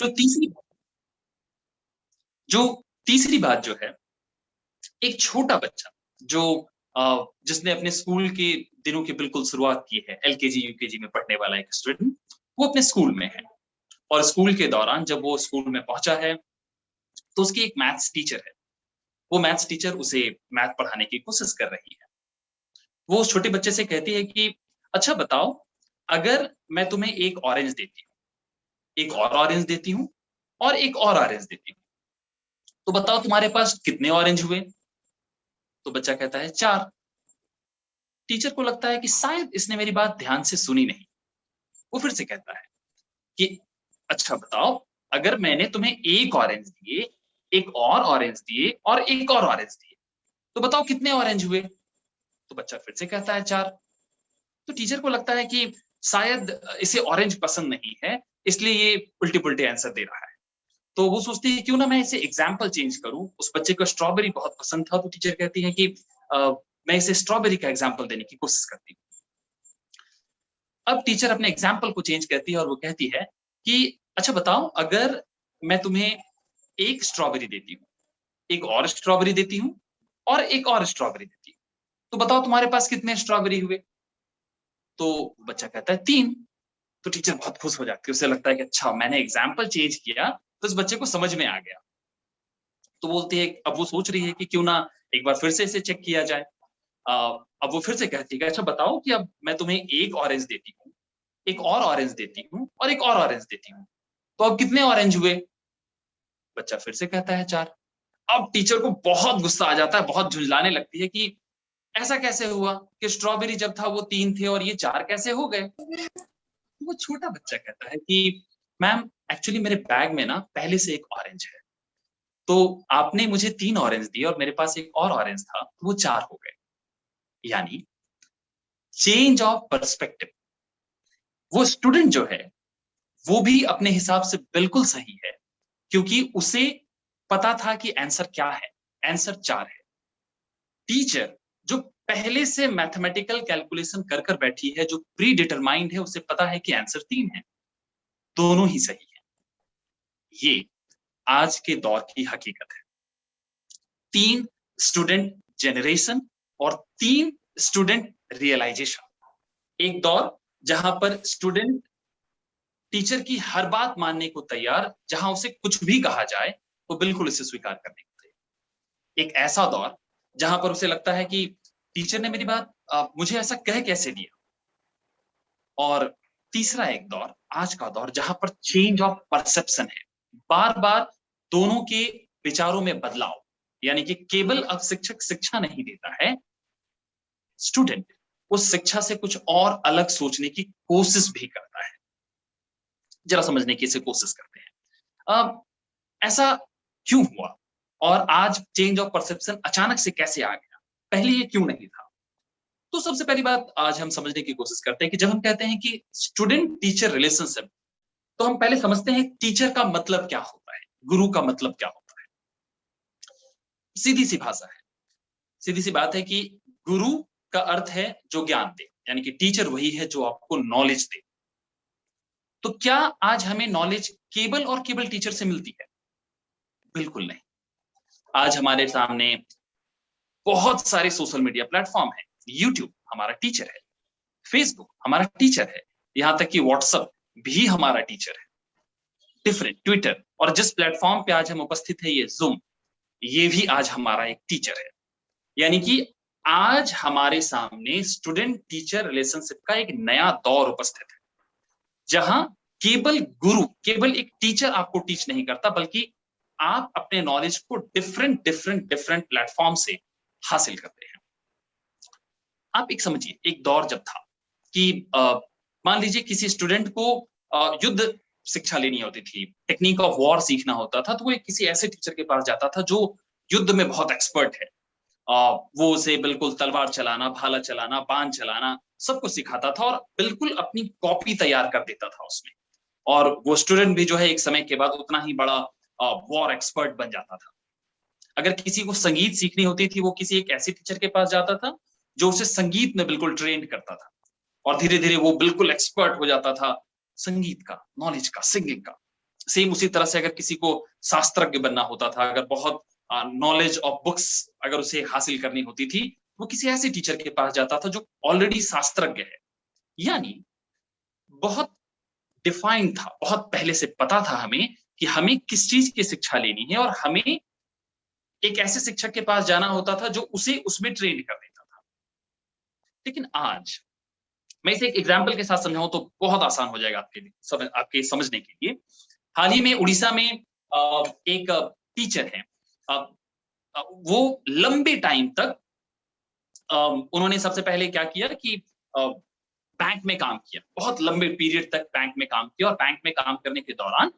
जो तीसरी जो तीसरी बात जो है, एक छोटा बच्चा जो जिसने अपने स्कूल के दिनों की बिल्कुल शुरुआत की है, एलकेजी यूकेजी में पढ़ने वाला एक स्टूडेंट, वो अपने स्कूल में है और स्कूल के दौरान जब वो स्कूल में पहुंचा है, तो उसकी एक मैथ्स टीचर है। वो मैथ्स टीचर उसे मैथ पढ़ाने की कोशिश कर रही है। वो उस छोटे बच्चे से कहती है कि अच्छा बताओ, अगर मैं तुम्हें एक ऑरेंज देती हूँ, एक और ऑरेंज देती हूँ और एक और ऑरेंज देती हूँ, तो बताओ तुम्हारे पास कितने ऑरेंज हुए? तो बच्चा कहता है 4। टीचर को लगता है कि शायद इसने मेरी बात ध्यान से सुनी नहीं। वो फिर से कहता है कि अच्छा बताओ, अगर मैंने तुम्हें एक ऑरेंज दिए, एक और ऑरेंज दिए और एक और ऑरेंज दिए, तो बताओ कितने ऑरेंज हुए? तो बच्चा फिर से कहता है 4। तो टीचर को लगता है कि शायद इसे ऑरेंज पसंद नहीं है, इसलिए ये उल्टे-पुल्टे आंसर दे रहा है। तो वो सोचती है क्यों ना मैं इसे एग्जाम्पल चेंज करूं। उस बच्चे को स्ट्रॉबेरी बहुत पसंद था, तो टीचर कहती है कि अ, मैं इसे स्ट्रॉबेरी का एग्जाम्पल देने की कोशिश करती हूँ। अब टीचर अपने एग्जाम्पल को चेंज करती है और वो कहती है कि अच्छा बताओ, अगर मैं तुम्हें एक स्ट्रॉबेरी देती हूँ, एक और स्ट्रॉबेरी देती हूँ और एक और स्ट्रॉबेरी देती हूँ, तो बताओ तुम्हारे पास कितने स्ट्रॉबेरी हुए? तो बच्चा कहता है 3। तो टीचर बहुत खुश हो जाती है, उसे लगता है कि अच्छा मैंने एग्जाम्पल चेंज किया तो इस बच्चे को समझ में आ गया। तो बोलती है, अब वो सोच रही है कि क्यों ना एक बार फिर से इसे चेक किया जाए। अ, अब वो फिर से कहती है, अच्छा बताओ कि अब मैं तुम्हें एक ऑरेंज देती हूँ, एक और ऑरेंज देती हूँ और एक और ऑरेंज देती हूँ, तो अब कितने ऑरेंज हुए? बच्चा फिर से कहता है 4। अब टीचर को बहुत गुस्सा आ जाता है, बहुत झुंझलाने लगती है कि ऐसा कैसे हुआ कि स्ट्रॉबेरी जब था वो 3 थे और ये 4 कैसे हो गए? तो वो छोटा बच्चा कहता है कि मैम, एक्चुअली मेरे बैग में ना पहले से एक ऑरेंज है, तो आपने मुझे 3 ऑरेंज दिए और मेरे पास एक और ऑरेंज था, तो वो 4 हो गए। यानी चेंज ऑफ पर्सपेक्टिव। वो स्टूडेंट जो है, वो भी अपने हिसाब से बिल्कुल सही है, क्योंकि उसे पता था कि आंसर क्या है, आंसर 4 है। टीचर जो पहले से मैथमेटिकल कैलकुलेशन कर कर बैठी है, जो प्री डिटरमाइंड है, उसे पता है कि आंसर 3 है, दोनों ही सही है। ये आज के दौर की हकीकत है। 3 स्टूडेंट जनरेशन और 3 स्टूडेंट रियलाइजेशन। एक दौर जहां पर स्टूडेंट टीचर की हर बात मानने को तैयार, जहां उसे कुछ भी कहा जाए वो बिल्कुल इसे स्वीकार करने को तैयार। एक ऐसा दौर जहां पर उसे लगता है कि टीचर ने मेरी बात मुझे ऐसा कह कैसे दिया। और तीसरा एक दौर, आज का दौर, जहां पर चेंज ऑफ परसेप्शन है। बार बार दोनों के विचारों में बदलाव, यानी कि केवल अब शिक्षक शिक्षा नहीं देता है, स्टूडेंट उस शिक्षा से कुछ और अलग सोचने की कोशिश भी करता है। जरा समझने की इसे कोशिश करते हैं। ऐसा क्यों हुआ और आज चेंज ऑफ परसेप्शन अचानक से कैसे आ गया? पहले ये क्यों नहीं था? तो सबसे पहली बात आज हम समझने की कोशिश करते हैं कि जब हम कहते हैं कि स्टूडेंट टीचर रिलेशनशिप, तो हम पहले समझते हैं टीचर का मतलब क्या होता है, गुरु का मतलब क्या होता है। सीधी सी भाषा है, सीधी सी बात है कि गुरु का अर्थ है जो ज्ञान दे, यानी कि टीचर वही है जो आपको नॉलेज दे। तो क्या आज हमें नॉलेज केवल और केवल टीचर से मिलती है? बिल्कुल नहीं। आज हमारे सामने बहुत सारे सोशल मीडिया प्लेटफॉर्म है। यूट्यूब हमारा टीचर है, फेसबुक हमारा टीचर है, यहां तक कि व्हाट्सएप भी हमारा टीचर है, डिफरेंट ट्विटर, और जिस प्लेटफॉर्म पे आज हम उपस्थित है, ये जूम, ये भी आज हमारा एक टीचर है। यानी कि आज हमारे सामने स्टूडेंट टीचर रिलेशनशिप का एक नया दौर उपस्थित है, जहां केवल गुरु, केवल एक टीचर आपको टीच नहीं करता, बल्कि आप अपने नॉलेज को डिफरेंट डिफरेंट डिफरेंट प्लेटफॉर्म से हासिल करते हैं। आप एक समझिए, एक दौर जब था कि मान लीजिए किसी स्टूडेंट को युद्ध शिक्षा लेनी होती थी, टेक्निक ऑफ वॉर सीखना होता था, तो वो किसी ऐसे टीचर के पास जाता था जो युद्ध में बहुत एक्सपर्ट है। वो उसे बिल्कुल तलवार चलाना, भाला चलाना, बाण चलाना सब कुछ सिखाता था और बिल्कुल अपनी कॉपी तैयार कर देता था उसमें। और वो स्टूडेंट भी जो है एक समय के बाद उतना ही बड़ा वॉर एक्सपर्ट बन जाता था। अगर किसी को संगीत सीखनी होती थी, वो किसी एक ऐसे टीचर के पास जाता था जो उसे संगीत में बिल्कुल ट्रेंड करता था, और धीरे धीरे वो बिल्कुल एक्सपर्ट हो जाता था संगीत का, नॉलेज का, सिंगिंग का। सेम उसी तरह से अगर किसी को शास्त्रज्ञ बनना होता था, अगर बहुत नॉलेज ऑफ बुक्स अगर उसे हासिल करनी होती थी, वो किसी ऐसे टीचर के पास जाता था जो ऑलरेडी शास्त्रज्ञ है। यानी बहुत डिफाइन था, बहुत पहले से पता था हमें कि हमें किस चीज की शिक्षा लेनी है, और हमें एक ऐसे शिक्षक के पास जाना होता था जो उसे उसमें ट्रेन कर देता था। लेकिन आज मैं इसे एक एग्जाम्पल के साथ समझाऊं तो बहुत आसान हो जाएगा आपके लिए, आपके समझने के लिए। हाल ही में उड़ीसा में एक टीचर है। अ, वो लंबे टाइम तक उन्होंने सबसे पहले क्या किया कि बैंक में काम किया, बहुत लंबे पीरियड तक बैंक में काम किया, और बैंक में काम करने के दौरान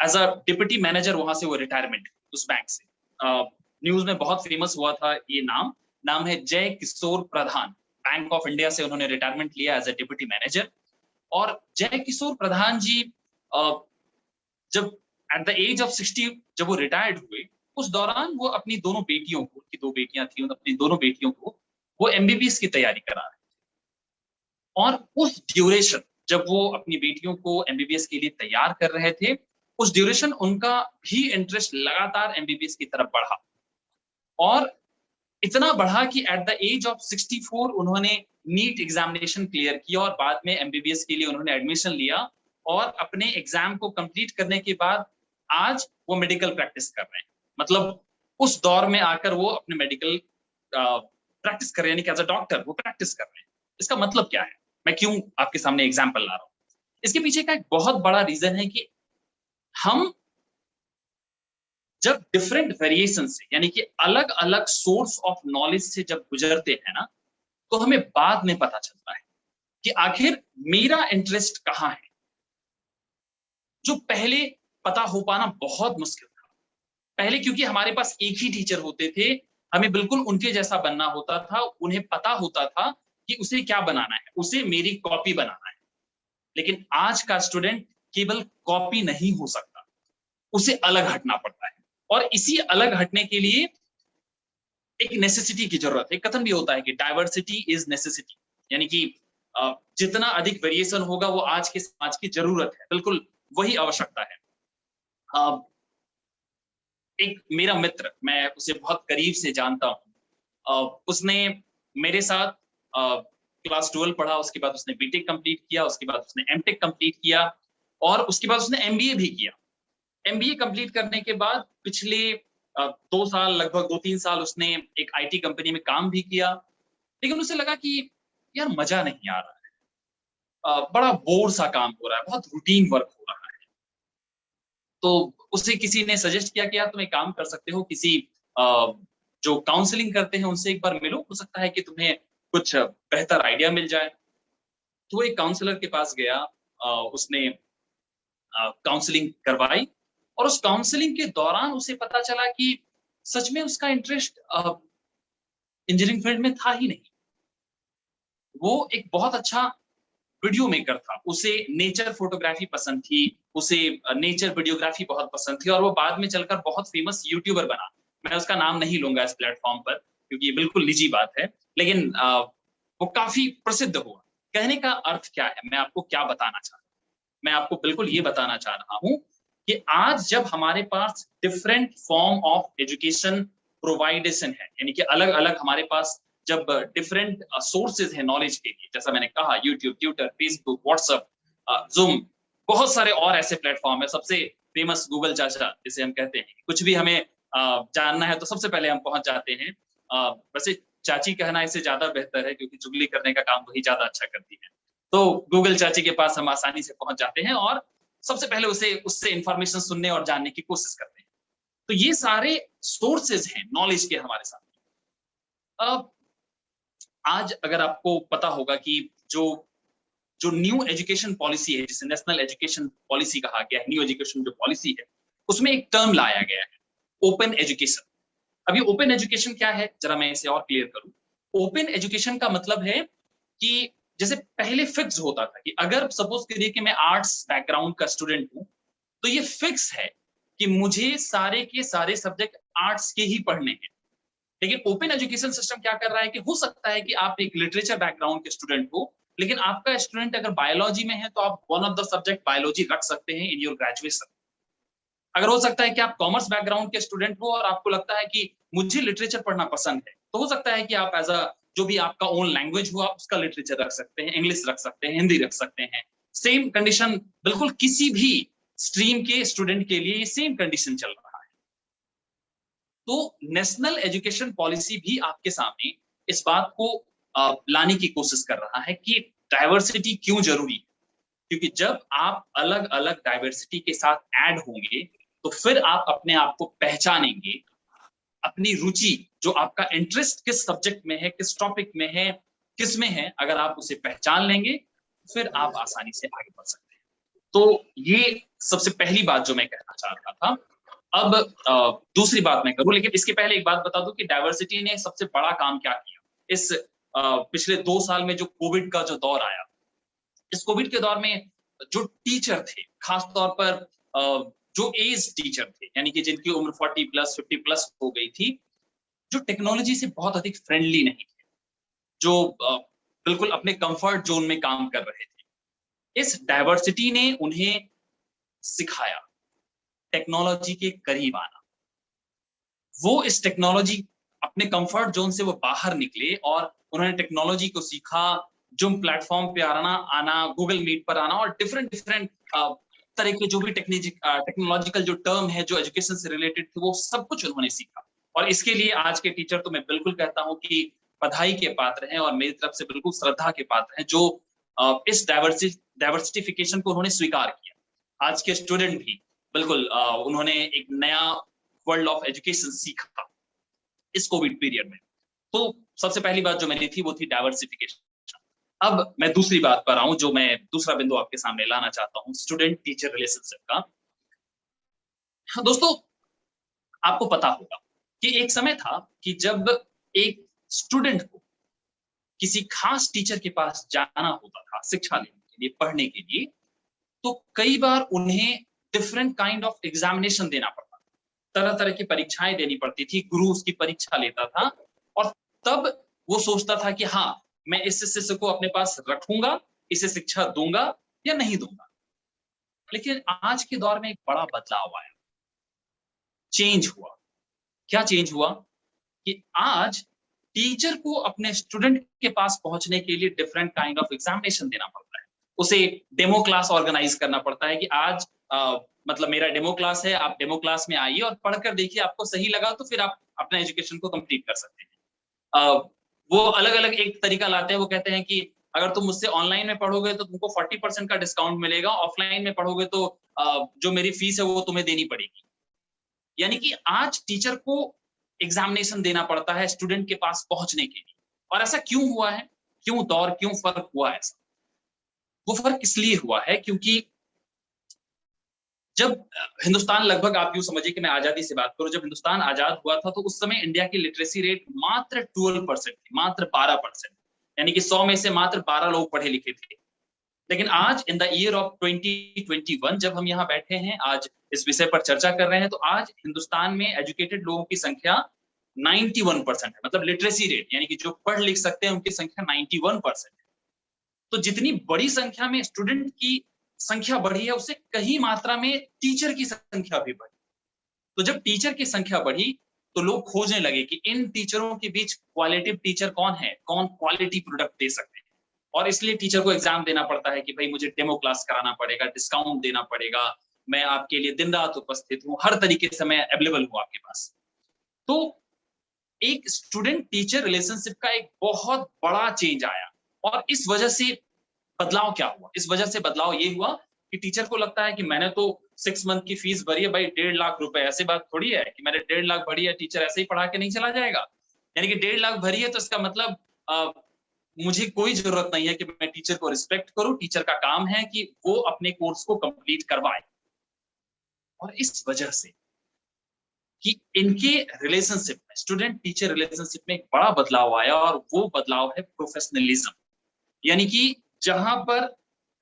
एज अ डिप्टी मैनेजर वहां से वो रिटायरमेंट उस बैंक से। न्यूज में बहुत फेमस हुआ था ये नाम। नाम है जय किशोर प्रधान। बैंक ऑफ इंडिया से उन्होंने रिटायरमेंट लिया एज अ डिप्टी मैनेजर। और जय किशोर प्रधान जी जब एट द एज ऑफ 60 जब वो रिटायर्ड हुए, उस दौरान वो अपनी दोनों बेटियों को, उनकी दो बेटियां थी, अपनी दोनों बेटियों को वो एमबीबीएस की तैयारी करा रहे। और उस ड्यूरेशन जब वो अपनी बेटियों को एमबीबीएस के लिए तैयार कर रहे थे, उस ड्यूरेशन उनका भी इंटरेस्ट लगातार एमबीबीएस की तरफ बढ़ा, और इतना बढ़ा कि एट द एज ऑफ 64 उन्होंने नीट एग्जामिनेशन क्लियर किया, और बाद में एमबीबीएस के लिए उन्होंने एडमिशन लिया, और अपने एग्जाम को कंप्लीट करने के बाद आज वो मेडिकल प्रैक्टिस कर रहे हैं। मतलब उस दौर में आकर वो अपने मेडिकल प्रैक्टिस कर रहे हैं, यानी कि एज अ डॉक्टर वो प्रैक्टिस कर रहे हैं। इसका मतलब क्या है, मैं क्यों आपके सामने एग्जाम्पल ला रहा हूं? इसके पीछे का एक बहुत बड़ा रीजन है कि हम जब डिफरेंट वेरिएशन से, यानी कि अलग अलग सोर्स ऑफ नॉलेज से जब गुजरते हैं ना, तो हमें बाद में पता चलता है कि आखिर मेरा इंटरेस्ट कहाँ है, जो पहले पता हो पाना बहुत मुश्किल था। पहले क्योंकि हमारे पास एक ही टीचर होते थे, हमें बिल्कुल उनके जैसा बनना होता था, उन्हें पता होता था कि उसे क्या बनाना है, उसे मेरी कॉपी बनाना है। लेकिन आज का स्टूडेंट केवल कॉपी नहीं हो सकता, उसे अलग हटना पड़ता है। और इसी अलग हटने के लिए एक नेसेसिटी की जरूरत है। कथन भी होता है कि डाइवर्सिटी इज नेसेसिटी, यानी कि जितना अधिक वेरिएशन होगा वो आज के समाज की जरूरत है, बिल्कुल वही आवश्यकता है। एक मेरा मित्र, मैं उसे बहुत करीब से जानता हूँ, उसने मेरे साथ क्लास 12 पढ़ा, उसके बाद उसने बीटेक कंप्लीट किया, उसके बाद उसने एमटेक कंप्लीट किया, और उसके बाद उसने एमबीए भी किया। एमबीए कंप्लीट करने के बाद पिछले 2 साल, लगभग 2-3 साल उसने एक आईटी कंपनी में काम भी किया। लेकिन उसे लगा कि यार मजा नहीं आ रहा है, बड़ा बोर सा काम हो रहा है, बहुत रूटीन वर्क हो रहा है। तो उसे किसी ने सजेस्ट किया कि यार तुम एक काम कर सकते हो, किसी जो काउंसलिंग करते हैं उनसे एक बार मिलो, हो सकता है कि तुम्हें कुछ बेहतर आइडिया मिल जाए। तो वो एक काउंसलर के पास गया, उसने काउंसलिंग करवाई, और उस काउंसलिंग के दौरान उसे पता चला कि सच में उसका इंटरेस्ट इंजीनियरिंग फील्ड में था ही नहीं। वो एक बहुत अच्छा वीडियो मेकर था, उसे नेचर फोटोग्राफी पसंद थी, उसे नेचर वीडियोग्राफी बहुत पसंद थी, और वो बाद में चलकर बहुत फेमस यूट्यूबर बना। मैं उसका नाम नहीं लूंगा इस प्लेटफॉर्म पर, क्योंकि ये बिल्कुल निजी बात है। लेकिन वो काफी प्रसिद्ध हुआ। कहने का अर्थ क्या है, मैं आपको क्या बताना चाह रहा हूँ? मैं आपको बिल्कुल ये बताना चाह रहा हूँ कि आज जब हमारे पास डिफरेंट फॉर्म ऑफ एजुकेशन प्रोवाइडेशन है, यानी कि अलग अलग हमारे पास जब डिफरेंट सोर्सेज है नॉलेज के लिए, जैसा मैंने कहा YouTube, Twitter, Facebook, WhatsApp, zoom, बहुत सारे और ऐसे प्लेटफॉर्म है। सबसे फेमस गूगल चाचा जिसे हम कहते हैं, कुछ भी हमें जानना है तो सबसे पहले हम पहुंच जाते हैं। वैसे चाची कहना इससे ज्यादा बेहतर है, क्योंकि चुगली करने का काम वही ज्यादा अच्छा करती है। तो गूगल चाची के पास हम आसानी से पहुंच जाते हैं, और सबसे पहले उसे उससे इंफॉर्मेशन सुनने और जानने की कोशिश करते हैं। तो ये सारे सोर्सेज हैं नॉलेज के हमारे साथ। अब आज अगर आपको पता होगा कि जो जो न्यू एजुकेशन पॉलिसी है, जिसे नेशनल एजुकेशन पॉलिसी कहा गया है, न्यू एजुकेशन जो पॉलिसी है, उसमें एक टर्म लाया गया है, ओपन एजुकेशन। अब ये ओपन एजुकेशन क्या है, जरा मैं इसे और क्लियर करूं। ओपन एजुकेशन का मतलब है कि जैसे पहले फिक्स होता था कि अगर सपोज करिए कि मैं आर्ट्स बैकग्राउंड का स्टूडेंट हूं, तो ये फिक्स है कि मुझे सारे के सारे सब्जेक्ट आर्ट्स के ही पढ़ने हैं। लेकिन ओपन एजुकेशन सिस्टम क्या कर रहा है कि हो सकता है कि आप एक लिटरेचर बैकग्राउंड के स्टूडेंट हो, लेकिन आपका स्टूडेंट अगर बायोलॉजी में है तो आप one of the subject biology रख सकते हैं इन योर ग्रेजुएशन। अगर हो सकता है कि आप कॉमर्स बैकग्राउंड के स्टूडेंट हो और आपको लगता है कि मुझे लिटरेचर पढ़ना पसंद है, तो हो सकता है कि आप एज अ जो भी आपका ओन लैंग्वेज हो आप उसका लिटरेचर रख सकते हैं, इंग्लिश रख सकते हैं, हिंदी रख सकते हैं। सेम कंडीशन बिल्कुल किसी भी स्ट्रीम के स्टूडेंट के लिए सेम कंडीशन चल रहा है। तो नेशनल एजुकेशन पॉलिसी भी आपके सामने इस बात को लाने की कोशिश कर रहा है कि डाइवर्सिटी क्यों जरूरी है, क्योंकि जब आप अलग अलग डाइवर्सिटी के साथ ऐड होंगे तो फिर आप अपने आप को पहचानेंगे, अपनी रुचि जो आपका इंटरेस्ट किस सब्जेक्ट में है, किस टॉपिक में है, किस में है, अगर आप उसे पहचान लेंगे फिर आप आसानी से आगे बढ़ सकते हैं। तो ये सबसे पहली बात जो मैं कहना चाह रहा था। अब दूसरी बात मैं करूं, लेकिन इसके पहले एक बात बता दूं कि डाइवर्सिटी ने सबसे बड़ा काम क्या किया इस पिछले 2 साल में। जो कोविड का जो दौर आया, इस कोविड के दौर में जो टीचर थे, खास तौर पर जो एज टीचर थे, यानी कि जिनकी उम्र 40 प्लस 50 प्लस हो गई थी, जो टेक्नोलॉजी से बहुत अधिक फ्रेंडली नहीं थे, जो बिल्कुल अपने कंफर्ट जोन में काम कर रहे थे, इस डाइवर्सिटी ने उन्हें सिखाया टेक्नोलॉजी के करीब आना। वो इस टेक्नोलॉजी अपने कंफर्ट जोन से वो बाहर निकले और उन्होंने टेक्नोलॉजी को सीखा, जूम प्लेटफॉर्म पे आना, गूगल मीट पर आना और डिफरेंट डिफरेंट तरह के जो भी टेक्नोलॉजिकल जो टर्म है जो एजुकेशन से रिलेटेड थे, वो सब कुछ उन्होंने सीखा। और इसके लिए आज के टीचर तो मैं बिल्कुल कहता हूं कि बधाई के पात्र हैं और मेरी तरफ से बिल्कुल श्रद्धा के पात्र हैं, जो इस डाइवर्सिटिफिकेशन को उन्होंने स्वीकार किया। आज के स्टूडेंट भी बिल्कुल उन्होंने एक नया वर्ल्ड ऑफ एजुकेशन सीखा इस कोविड पीरियड में। तो सबसे पहली बात जो मेरी थी वो थी डाइवर्सिफिकेशन। अब मैं दूसरी बात पर आऊं, जो मैं दूसरा बिंदु आपके सामने लाना चाहता हूं, स्टूडेंट टीचर रिलेशनशिप का। हाँ, दोस्तों आपको पता होगा कि एक समय था कि जब एक स्टूडेंट को किसी खास टीचर के पास जाना होता था शिक्षा लेने के लिए, पढ़ने के लिए, तो कई बार उन्हें डिफरेंट काइंड ऑफ एग्जामिनेशन देना पड़ता, तरह तरह की परीक्षाएं देनी पड़ती थी, गुरु उसकी परीक्षा लेता था और तब वो सोचता था कि हाँ, मैं इस शिष्य को अपने पास रखूंगा, इसे शिक्षा दूंगा या नहीं दूंगा। लेकिन आज के दौर में एक बड़ा बदलाव आया, चेंज हुआ। क्या चेंज हुआ कि आज टीचर को अपने स्टूडेंट के पास पहुंचने के लिए डिफरेंट काइंड ऑफ एग्जामिनेशन देना पड़ता है। उसे डेमो क्लास ऑर्गेनाइज करना पड़ता है कि आज मतलब मेरा डेमो क्लास है, आप डेमो क्लास में आइए और पढ़कर देखिए, आपको सही लगा तो फिर आप अपना एजुकेशन को कंप्लीट कर सकते हैं। वो अलग अलग एक तरीका लाते हैं, वो कहते हैं कि अगर तुम मुझसे ऑनलाइन में पढ़ोगे तो तुमको 40% का डिस्काउंट मिलेगा, ऑफलाइन में पढ़ोगे तो जो मेरी फीस है वो तुम्हें देनी पड़ेगी। यानी कि आज टीचर को एग्जामिनेशन देना पड़ता है स्टूडेंट के पास पहुंचने के लिए। और ऐसा क्यों हुआ है, क्यों फर्क हुआ ऐसा? वो फर्क इसलिए हुआ है क्योंकि जब हिंदुस्तान लगभग, आप यूं समझिए कि मैं आजादी से बात करूं, जब हिंदुस्तान आजाद हुआ था तो उस समय इंडिया की लिटरेसी रेट मात्र 12% थी, मात्र 12%। यानी कि 100 में से मात्र 12 लोग पढ़े लिखे थे। लेकिन आज इन द ईयर ऑफ 2021 जब हम यहाँ बैठे हैं, आज इस विषय पर चर्चा कर रहे हैं, तो आज हिंदुस्तान में एजुकेटेड लोगों की संख्या 91% है। मतलब लिटरेसी रेट यानी कि जो पढ़ लिख सकते हैं उनकी संख्या 91% है। तो जितनी बड़ी संख्या में स्टूडेंट की संख्या बढ़ी है, उससे कहीं मात्रा में टीचर की संख्या भी बढ़ी। तो जब टीचर की संख्या बढ़ी तो लोग खोजने लगे कि इन टीचरों के बीच क्वालिटिव टीचर कौन है, कौन क्वालिटी प्रोडक्ट दे सकते हैं। और इसलिए टीचर को एग्जाम देना पड़ता है कि भाई मुझे डेमो क्लास कराना पड़ेगा, डिस्काउंट देना पड़ेगा, मैं आपके लिए दिन रात उपस्थित हूँ, हर तरीके से मैं अवेलेबल हूँ आपके पास। तो एक स्टूडेंट टीचर रिलेशनशिप का एक बहुत बड़ा चेंज आया। और इस वजह से बदलाव क्या हुआ? इस वजह से बदलाव ये हुआ कि टीचर को लगता है कि मैंने तो 6 मंथ की फीस भरी है भाई, 1.5 लाख रुपए। ऐसी बात थोड़ी है कि मैंने 1.5 लाख भरी है, टीचर ऐसे ही पढ़ा के नहीं चला जाएगा। यानी कि 1.5 लाख भरी है तो इसका मतलब मुझे कोई जरूरत नहीं है कि मैं टीचर को रिस्पेक्ट करूं। टीचर का काम है कि वो अपने कोर्स को कंप्लीट करवाए। और इस वजह से कि इनके रिलेशनशिप में, स्टूडेंट टीचर रिलेशनशिप में एक बड़ा बदलाव आया, और वो बदलाव है प्रोफेशनलिज्म। यानी कि जहां पर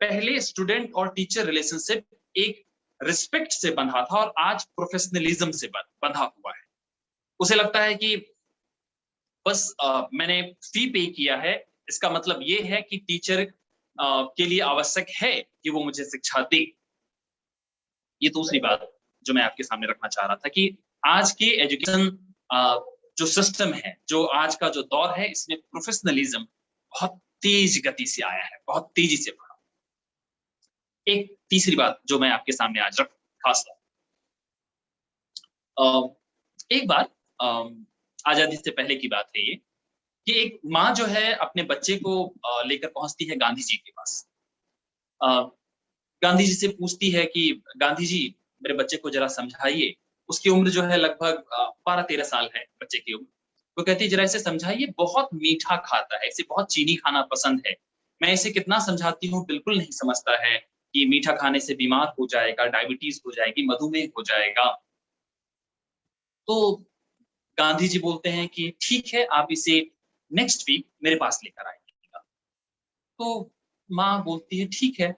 पहले स्टूडेंट और टीचर रिलेशनशिप एक रिस्पेक्ट से बंधा था और आज प्रोफेशनलिज्म से बंधा हुआ है। उसे लगता है कि बस मैंने फी पे किया है, इसका मतलब ये है कि टीचर के लिए आवश्यक है कि वो मुझे शिक्षा दे। ये दूसरी बात जो मैं आपके सामने रखना चाह रहा था कि आज के एजुकेशन जो सिस्टम है, जो आज का जो दौर है, इसमें प्रोफेशनलिज्म बहुत तेज गति से आया है, बहुत तेजी से बढ़ा। एक तीसरी बात जो मैं आपके सामने आज रख खास एक बार आजादी से पहले की बात है ये कि एक माँ जो है अपने बच्चे को लेकर पहुंचती है गांधी जी के पास। अ, गांधी जी से पूछती है कि गांधी जी मेरे बच्चे को जरा समझाइए। उसकी उम्र जो है लगभग 12-13 साल है बच्चे की उम्र। वो कहती है जरा इसे समझाइए, बहुत मीठा खाता है, इसे बहुत चीनी खाना पसंद है। मैं इसे कितना समझाती हूँ बिल्कुल नहीं समझता है कि मीठा खाने से बीमार हो जाएगा, डायबिटीज हो जाएगी, मधुमेह हो जाएगा। तो गांधी जी बोलते हैं कि ठीक है, आप इसे नेक्स्ट वीक मेरे पास लेकर आइएगा। तो माँ बोलती है ठीक है,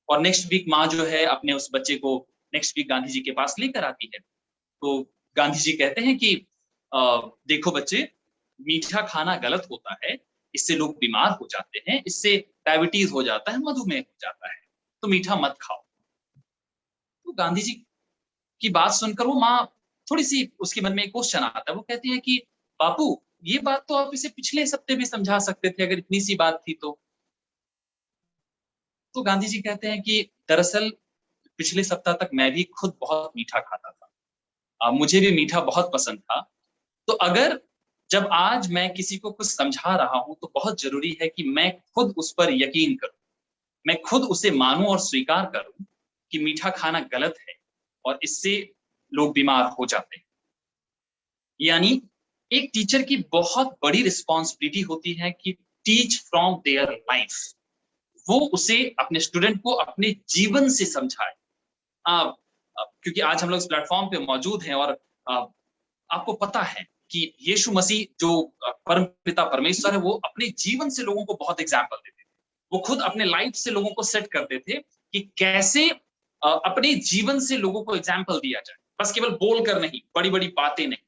और नेक्स्ट वीक माँ जो है अपने उस बच्चे को नेक्स्ट वीक गांधी जी के पास लेकर आती है। तो गांधी जी कहते हैं कि देखो बच्चे, मीठा खाना गलत होता है, इससे लोग बीमार हो जाते हैं, इससे डायबिटीज हो जाता है, मधुमेह हो जाता है, तो मीठा मत खाओ। तो गांधी जी की बात सुनकर वो माँ थोड़ी-सी उसके मन में एक क्वेश्चन आता है। वो कहती है कि बापू, ये बात तो आप इसे पिछले सप्ते भी समझा सकते थे अगर इतनी सी बात थी तो। तो गांधी जी कहते हैं कि दरअसल पिछले सप्ताह तक मैं भी खुद बहुत मीठा खाता था। मुझे भी मीठा बहुत पसंद था। तो अगर जब आज मैं किसी को कुछ समझा रहा हूँ तो बहुत ज़रूरी है कि मैं खुद उस पर यकीन करूँ। मैं खुद उसे मानूँ और स्वीकार करूँ कि मीठा खाना गलत है और इससे लोग बीमार हो जाते हैं। यानी एक टीचर की बहुत बड़ी रिस्पॉन्सिबिलिटी होती है कि टीच फ्रॉम देयर लाइफ। वो उसे अपने स्टूडेंट को अपने जीवन से समझाए। क्योंकि आज हम लोग इस प्लेटफॉर्म पे मौजूद हैं और आ, आपको पता है कि यीशु मसीह जो परम पिता परमेश्वर है, वो अपने जीवन से लोगों को बहुत एग्जाम्पल देते थे। वो खुद अपने लाइफ से लोगों को सेट करते थे कि कैसे अपने जीवन से लोगों को एग्जाम्पल दिया जाए, बस केवल बोलकर नहीं, बड़ी बड़ी बातें नहीं।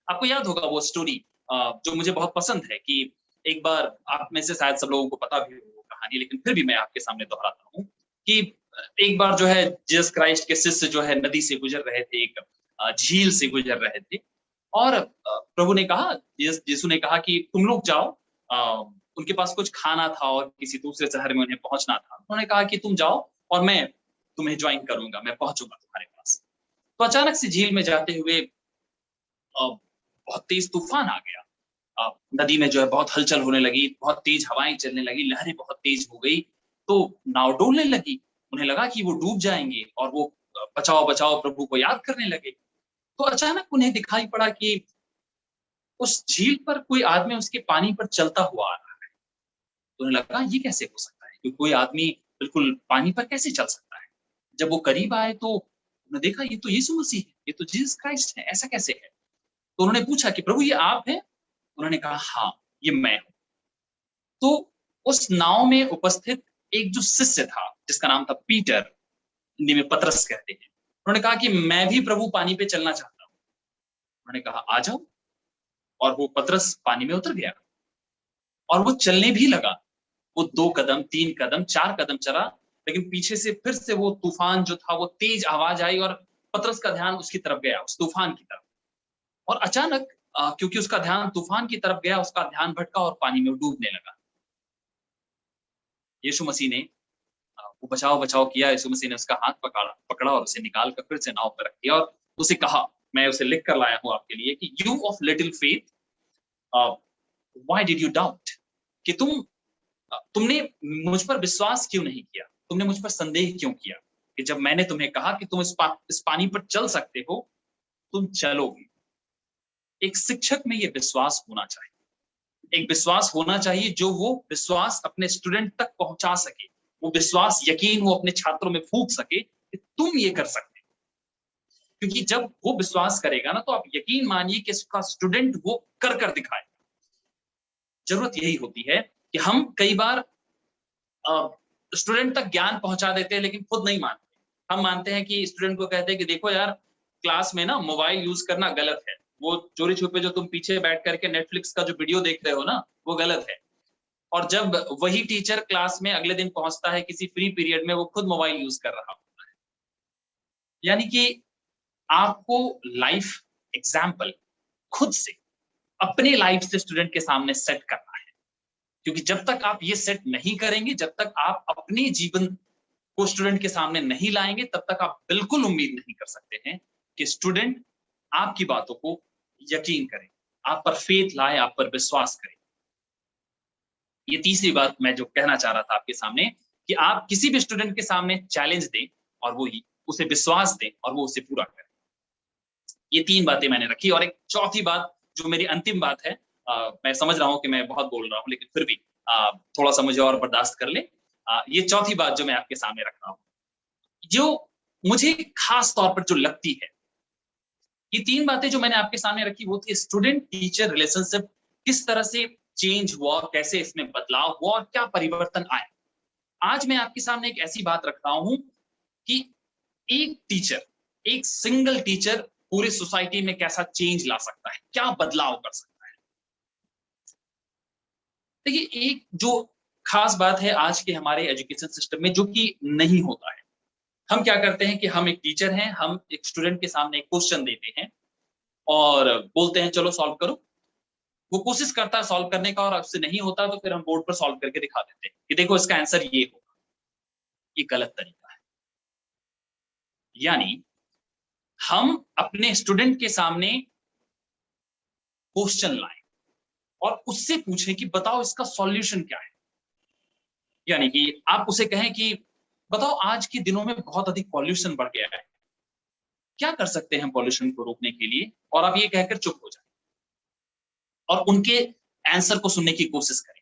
आपको याद होगा वो स्टोरी जो मुझे बहुत पसंद है कि एक बार, आप में से शायद सब लोगों को पता भी हो वो कहानी, लेकिन फिर भी मैं आपके सामने दोहराता हूँ कि एक बार जो है जीसस क्राइस्ट के शिष्य जो है नदी से गुजर रहे थे, एक झील से गुजर रहे थे, और प्रभु ने कहा, यीशु ने कहा कि तुम लोग जाओ। उनके पास कुछ खाना था और किसी दूसरे शहर में उन्हें पहुंचना था। उन्होंने कहा कि तुम जाओ और मैं तुम्हें ज्वाइन करूंगा, मैं पहुंचूंगा तुम्हारे पास। तो अचानक से झील में जाते हुए बहुत तेज तूफान आ गया। नदी में जो है बहुत हलचल होने लगी, बहुत तेज हवाएं चलने लगी, लहरें बहुत तेज हो गई। तो नाव डूबने लगी। उन्हें लगा कि वो डूब जाएंगे और वो बचाओ बचाओ प्रभु को याद करने लगे। तो अचानक उन्हें दिखाई पड़ा कि उस झील पर कोई आदमी उसके पानी पर चलता हुआ आ रहा है। तो उन्हें लगा ये कैसे हो सकता है कि कोई आदमी बिल्कुल पानी पर कैसे चल सकता है। जब वो करीब आए तो उन्होंने देखा ये तो यीशु मसीह है, ये तो जीसस क्राइस्ट है, ऐसा कैसे है। तो उन्होंने पूछा कि प्रभु ये आप हैं? उन्होंने कहा हाँ, ये मैं हूँ। तो उस नाव में उपस्थित एक जो शिष्य था जिसका नाम था पीटर, हिंदी में पतरस कहते हैं, उन्होंने कहा कि मैं भी प्रभु पानी पे चलना चाहता हूँ। उन्होंने कहा आ जाओ, और वो पतरस पानी में उतर गया और वो चलने भी लगा। वो 2 कदम, 3 कदम, 4 कदम चला, लेकिन पीछे से फिर से वो तूफान जो था, वो तेज आवाज आई और पतरस का ध्यान उसकी तरफ गया, उस तूफान की तरफ। और अचानक क्योंकि उसका ध्यान तूफान की तरफ गया, उसका ध्यान भटका और पानी में डूबने लगा। यीशु मसीह ने वो बचाव-बचाव किया। यीशु मसीह ने उसका हाथ पकड़ा पकड़ा और उसे निकाल कर फिर से नाव पर रख दिया और उसे कहा, मैं उसे लिख कर लाया हूँ आपके लिए कि you of little faith, why did you doubt, कि तुमने मुझ पर विश्वास क्यों नहीं किया, तुमने मुझ पर संदेह क्यों किया, कि जब मैंने तुम्हें कहा कि तुम इस पानी पर चल सकते हो, तुम चलोगे। एक शिक्षक में ये विश्वास होना चाहिए। एक विश्वास होना चाहिए जो वो विश्वास अपने स्टूडेंट तक पहुंचा सके। वो विश्वास, यकीन वो अपने छात्रों में फूंक सके कि तुम ये कर सकते हो। क्योंकि जब वो विश्वास करेगा ना, तो आप यकीन मानिए कि उसका स्टूडेंट वो कर कर दिखाए। जरूरत यही होती है कि हम कई बार स्टूडेंट तक ज्ञान पहुंचा देते हैं लेकिन खुद नहीं मानते। हम मानते हैं कि स्टूडेंट को कहते हैं कि देखो यार, क्लास में ना मोबाइल यूज करना गलत है, वो चोरी छुपे जो तुम पीछे बैठ करके नेटफ्लिक्स का जो वीडियो देख रहे हो ना, वो गलत है। और जब वही टीचर क्लास में अगले दिन पहुंचता है किसी फ्री पीरियड में, वो खुद मोबाइल यूज कर रहा होता है। यानी कि आपको लाइफ एग्जाम्पल खुद से, अपने लाइफ से स्टूडेंट के सामने सेट करना है, क्योंकि जब तक आप ये सेट नहीं करेंगे, जब तक आप अपने जीवन को स्टूडेंट के सामने नहीं लाएंगे, तब तक आप बिल्कुल उम्मीद नहीं कर सकते हैं कि स्टूडेंट आपकी बातों को यकीन करें, आप पर फेथ लाए, आप पर विश्वास करें। ये तीसरी बात मैं जो कहना चाह रहा था आपके सामने, कि आप किसी भी स्टूडेंट के सामने चैलेंज दें और वो ही उसे विश्वास दें और वो उसे पूरा करें। ये 3 बातें मैंने रखी, और एक चौथी बात जो मेरी अंतिम बात है, मैं समझ रहा हूँ कि मैं बहुत बोल रहा हूँ, लेकिन फिर भी थोड़ा-सा मुझे और बर्दाश्त कर लें। ये चौथी बात जो मैं आपके सामने रख रहा हूँ, जो मुझे खास तौर पर जो लगती है, ये 3 बातें जो मैंने आपके सामने रखी, वो थी स्टूडेंट टीचर रिलेशनशिप किस तरह से चेंज हुआ, कैसे इसमें बदलाव हुआ और क्या परिवर्तन आए। आज मैं आपके सामने एक ऐसी बात रख रहा हूँ कि एक टीचर, एक सिंगल टीचर पूरे सोसाइटी में कैसा चेंज ला सकता है, क्या बदलाव कर सकता है। देखिए, एक जो खास बात है आज के हमारे एजुकेशन सिस्टम में, जो कि नहीं होता है। हम क्या करते हैं कि हम एक टीचर हैं, हम एक स्टूडेंट के सामने एक क्वेश्चन देते हैं और बोलते हैं चलो सॉल्व करो। वो कोशिश करता है सॉल्व करने का और उससे नहीं होता तो फिर हम बोर्ड पर सॉल्व करके दिखा देते हैं कि देखो इसका आंसर ये होगा। ये गलत तरीका है। यानी हम अपने स्टूडेंट के सामने क्वेश्चन लाएं और उससे पूछें कि बताओ इसका सॉल्यूशन क्या है। यानी कि आप उसे कहें कि बताओ आज के दिनों में बहुत अधिक पॉल्यूशन बढ़ गया है, क्या कर सकते हैं पॉल्यूशन को रोकने के लिए, और आप ये कहकर चुप हो जाए और उनके आंसर को सुनने की कोशिश करें।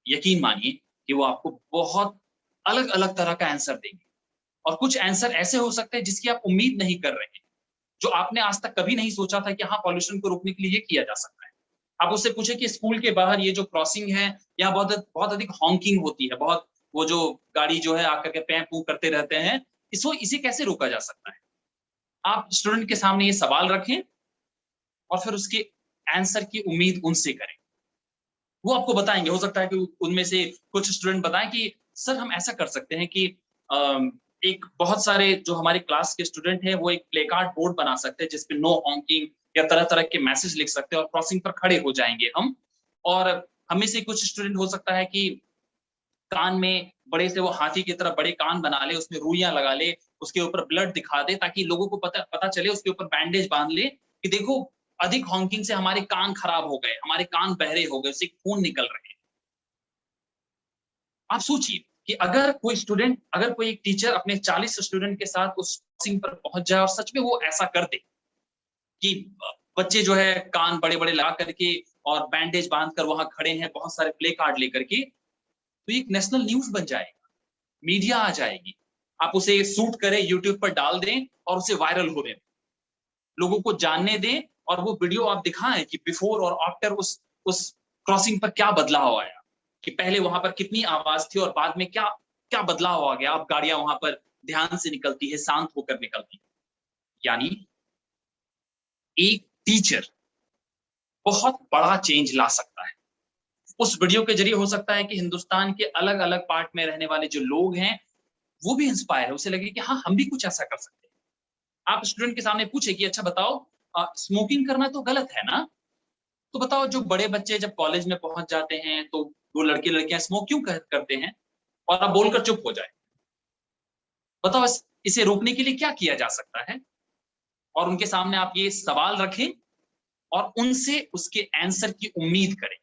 यकीन मानिए कि वो आपको बहुत अलग-अलग तरह का आंसर देंगे, और कुछ आंसर ऐसे हो सकते हैं जिसकी आप उम्मीद नहीं कर रहे हैं, जो आपने आज तक कभी नहीं सोचा था कि हाँ, पॉल्यूशन को रोकने के लिए ये किया जा सकता है। आप उससे पूछें कि स्कूल के बाहर ये जो क्रॉसिंग है, यहाँ बहुत बहुत अधिक हॉकिंग होती है, बहुत वो जो गाड़ी जो है आकर के पैं पू करते रहते हैं, इसको इसे कैसे रोका जा सकता है? आप स्टूडेंट के सामने ये सवाल रखें और फिर उसके आंसर की उम्मीद उनसे करें। वो आपको बताएँगे, हो सकता है कि उनमें से कुछ स्टूडेंट बताएँ कि सर हम ऐसा कर सकते हैं कि एक बहुत सारे जो हमारे क्लास के स्टूडेंट हैं, वो एक प्ले कार्ड बोर्ड बना सकते हैं जिसपे नो हॉकिंग या तरह-तरह के मैसेज लिख सकते हैं और क्रॉसिंग पर खड़े हो जाएँगे हम। और हमें से कुछ स्टूडेंट हो सकता है कि कान में बड़े से वो हाथी की तरह बड़े कान बना ले, उसमें रुइयाँ लगा ले, उसके ऊपर ब्लड दिखा दे ताकि लोगों को पता पता चले, उसके ऊपर बैंडेज बाँध ले कि देखो अधिक हॉकिंग से हमारे कान खराब हो गए, हमारे कान बहरे हो गए, उससे खून निकल रहे हैं। आप सोचिए कि अगर कोई एक टीचर अपने 40 स्टूडेंट के साथ उस क्रॉसिंग पर पहुँच जाए और सच में वो ऐसा कर दे कि बच्चे जो है कान बड़े-बड़े लगा करके और बैंडेज बाँध कर वहाँ खड़े हैं, बहुत सारे प्ले कार्ड लेकर के, तो ये एक नेशनल न्यूज़ बन जाएगा, मीडिया आ जाएगी। आप उसे शूट करें, यूट्यूब पर डाल दें और उसे वायरल होने दें। लोगों को जानने दें और वो वीडियो आप दिखाएँ कि बिफोर और आफ्टर उस क्रॉसिंग पर क्या बदलाव आया, कि पहले वहाँ पर कितनी आवाज़ थी और बाद में क्या क्या बदलाव आ गया, अब गाड़ियाँ वहाँ पर ध्यान से निकलती है, शांत होकर निकलती है। यानी एक टीचर बहुत बड़ा चेंज ला सकता है। उस वीडियो के ज़रिए हो सकता है कि हिंदुस्तान के अलग-अलग पार्ट में रहने वाले जो लोग हैं, वो भी इंस्पायर है, उसे लगे कि हाँ, हम भी कुछ ऐसा कर सकते हैं। आप स्टूडेंट के सामने पूछे कि अच्छा बताओ, स्मोकिंग करना तो गलत है ना? तो बताओ जो बड़े बच्चे जब कॉलेज में पहुँच जाते हैं, तो वो लड़के-लड़कियाँ स्मोक क्यों करते हैं? और आप बोलकर चुप हो जाए। बताओ इसे रोकने के लिए क्या किया जा सकता है? और उनके सामने आप ये सवाल रखें और उनसे उसके आंसर की उम्मीद करें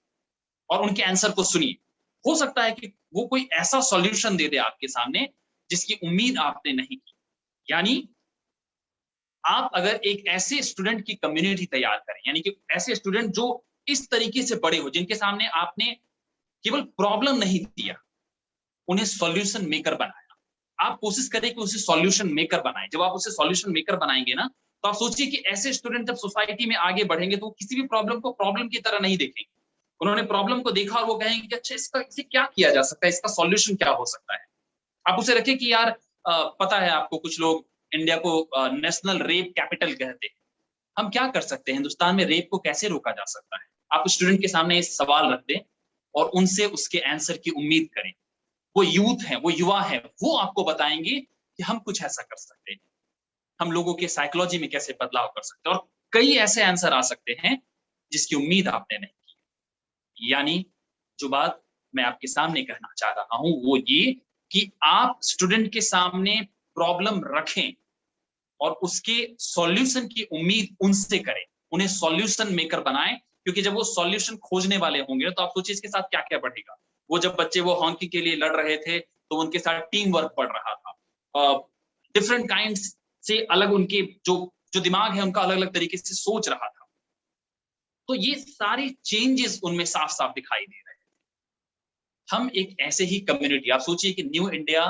और उनके आंसर को सुनिए। हो सकता है कि वो कोई ऐसा सॉल्यूशन दे दे आपके सामने जिसकी उम्मीद आपने नहीं की। यानी आप अगर एक ऐसे स्टूडेंट की कम्युनिटी तैयार करें, यानी कि ऐसे स्टूडेंट जो इस तरीके से बड़े हो, जिनके सामने आपने केवल प्रॉब्लम नहीं दिया, उन्हें सॉल्यूशन मेकर बनाया। आप कोशिश करें कि उसे सॉल्यूशन मेकर बनाएँ। जब आप उसे सॉल्यूशन मेकर बनाएँगे ना, तो आप सोचिए कि ऐसे स्टूडेंट जब सोसाइटी में आगे बढ़ेंगे, तो वो किसी भी प्रॉब्लम को प्रॉब्लम की तरह नहीं देखेंगे। उन्होंने प्रॉब्लम को देखा और वो कहेंगे कि अच्छा इसे क्या किया जा सकता है? इसका सॉल्यूशन क्या हो सकता है? आप उसे रखें कि यार पता है आपको कुछ लोग इंडिया को नेशनल रेप कैपिटल कहते हैं। हम क्या कर सकते हैं? हिंदुस्तान में रेप को कैसे रोका जा सकता है? आप स्टूडेंट के सामने ये सवाल रख दें और उनसे उसके आंसर की उम्मीद करें। वो यूथ हैं, वो युवा हैं, वो आपको बताएंगे कि हम कुछ ऐसा कर सकते हैं, हम लोगों के साइकोलॉजी में कैसे बदलाव कर सकते हैं, और कई ऐसे आंसर आ सकते हैं जिसकी उम्मीद आपने नहीं की। यानी जो बात मैं आपके सामने कहना चाह रहा हूं वो ये कि आप स्टूडेंट के सामने प्रॉब्लम रखें और उसके सॉल्यूशन की उम्मीद उनसे करें, उन्हें सॉल्यूशन मेकर बनाएं, क्योंकि जब वो सॉल्यूशन खोजने वाले होंगे तो आप सोचिए इसके साथ क्या क्या बढ़ेगा। वो जब बच्चे वो हॉकी के लिए लड़ रहे थे तो उनके साथ टीम वर्क बढ़ रहा था, डिफरेंट काइंड से अलग उनके जो जो दिमाग है उनका अलग अलग तरीके से सोच रहा था। तो ये सारी चेंजेस उनमें साफ साफ दिखाई दे रहे हैं। हम एक ऐसे ही कम्युनिटी, आप सोचिए कि न्यू इंडिया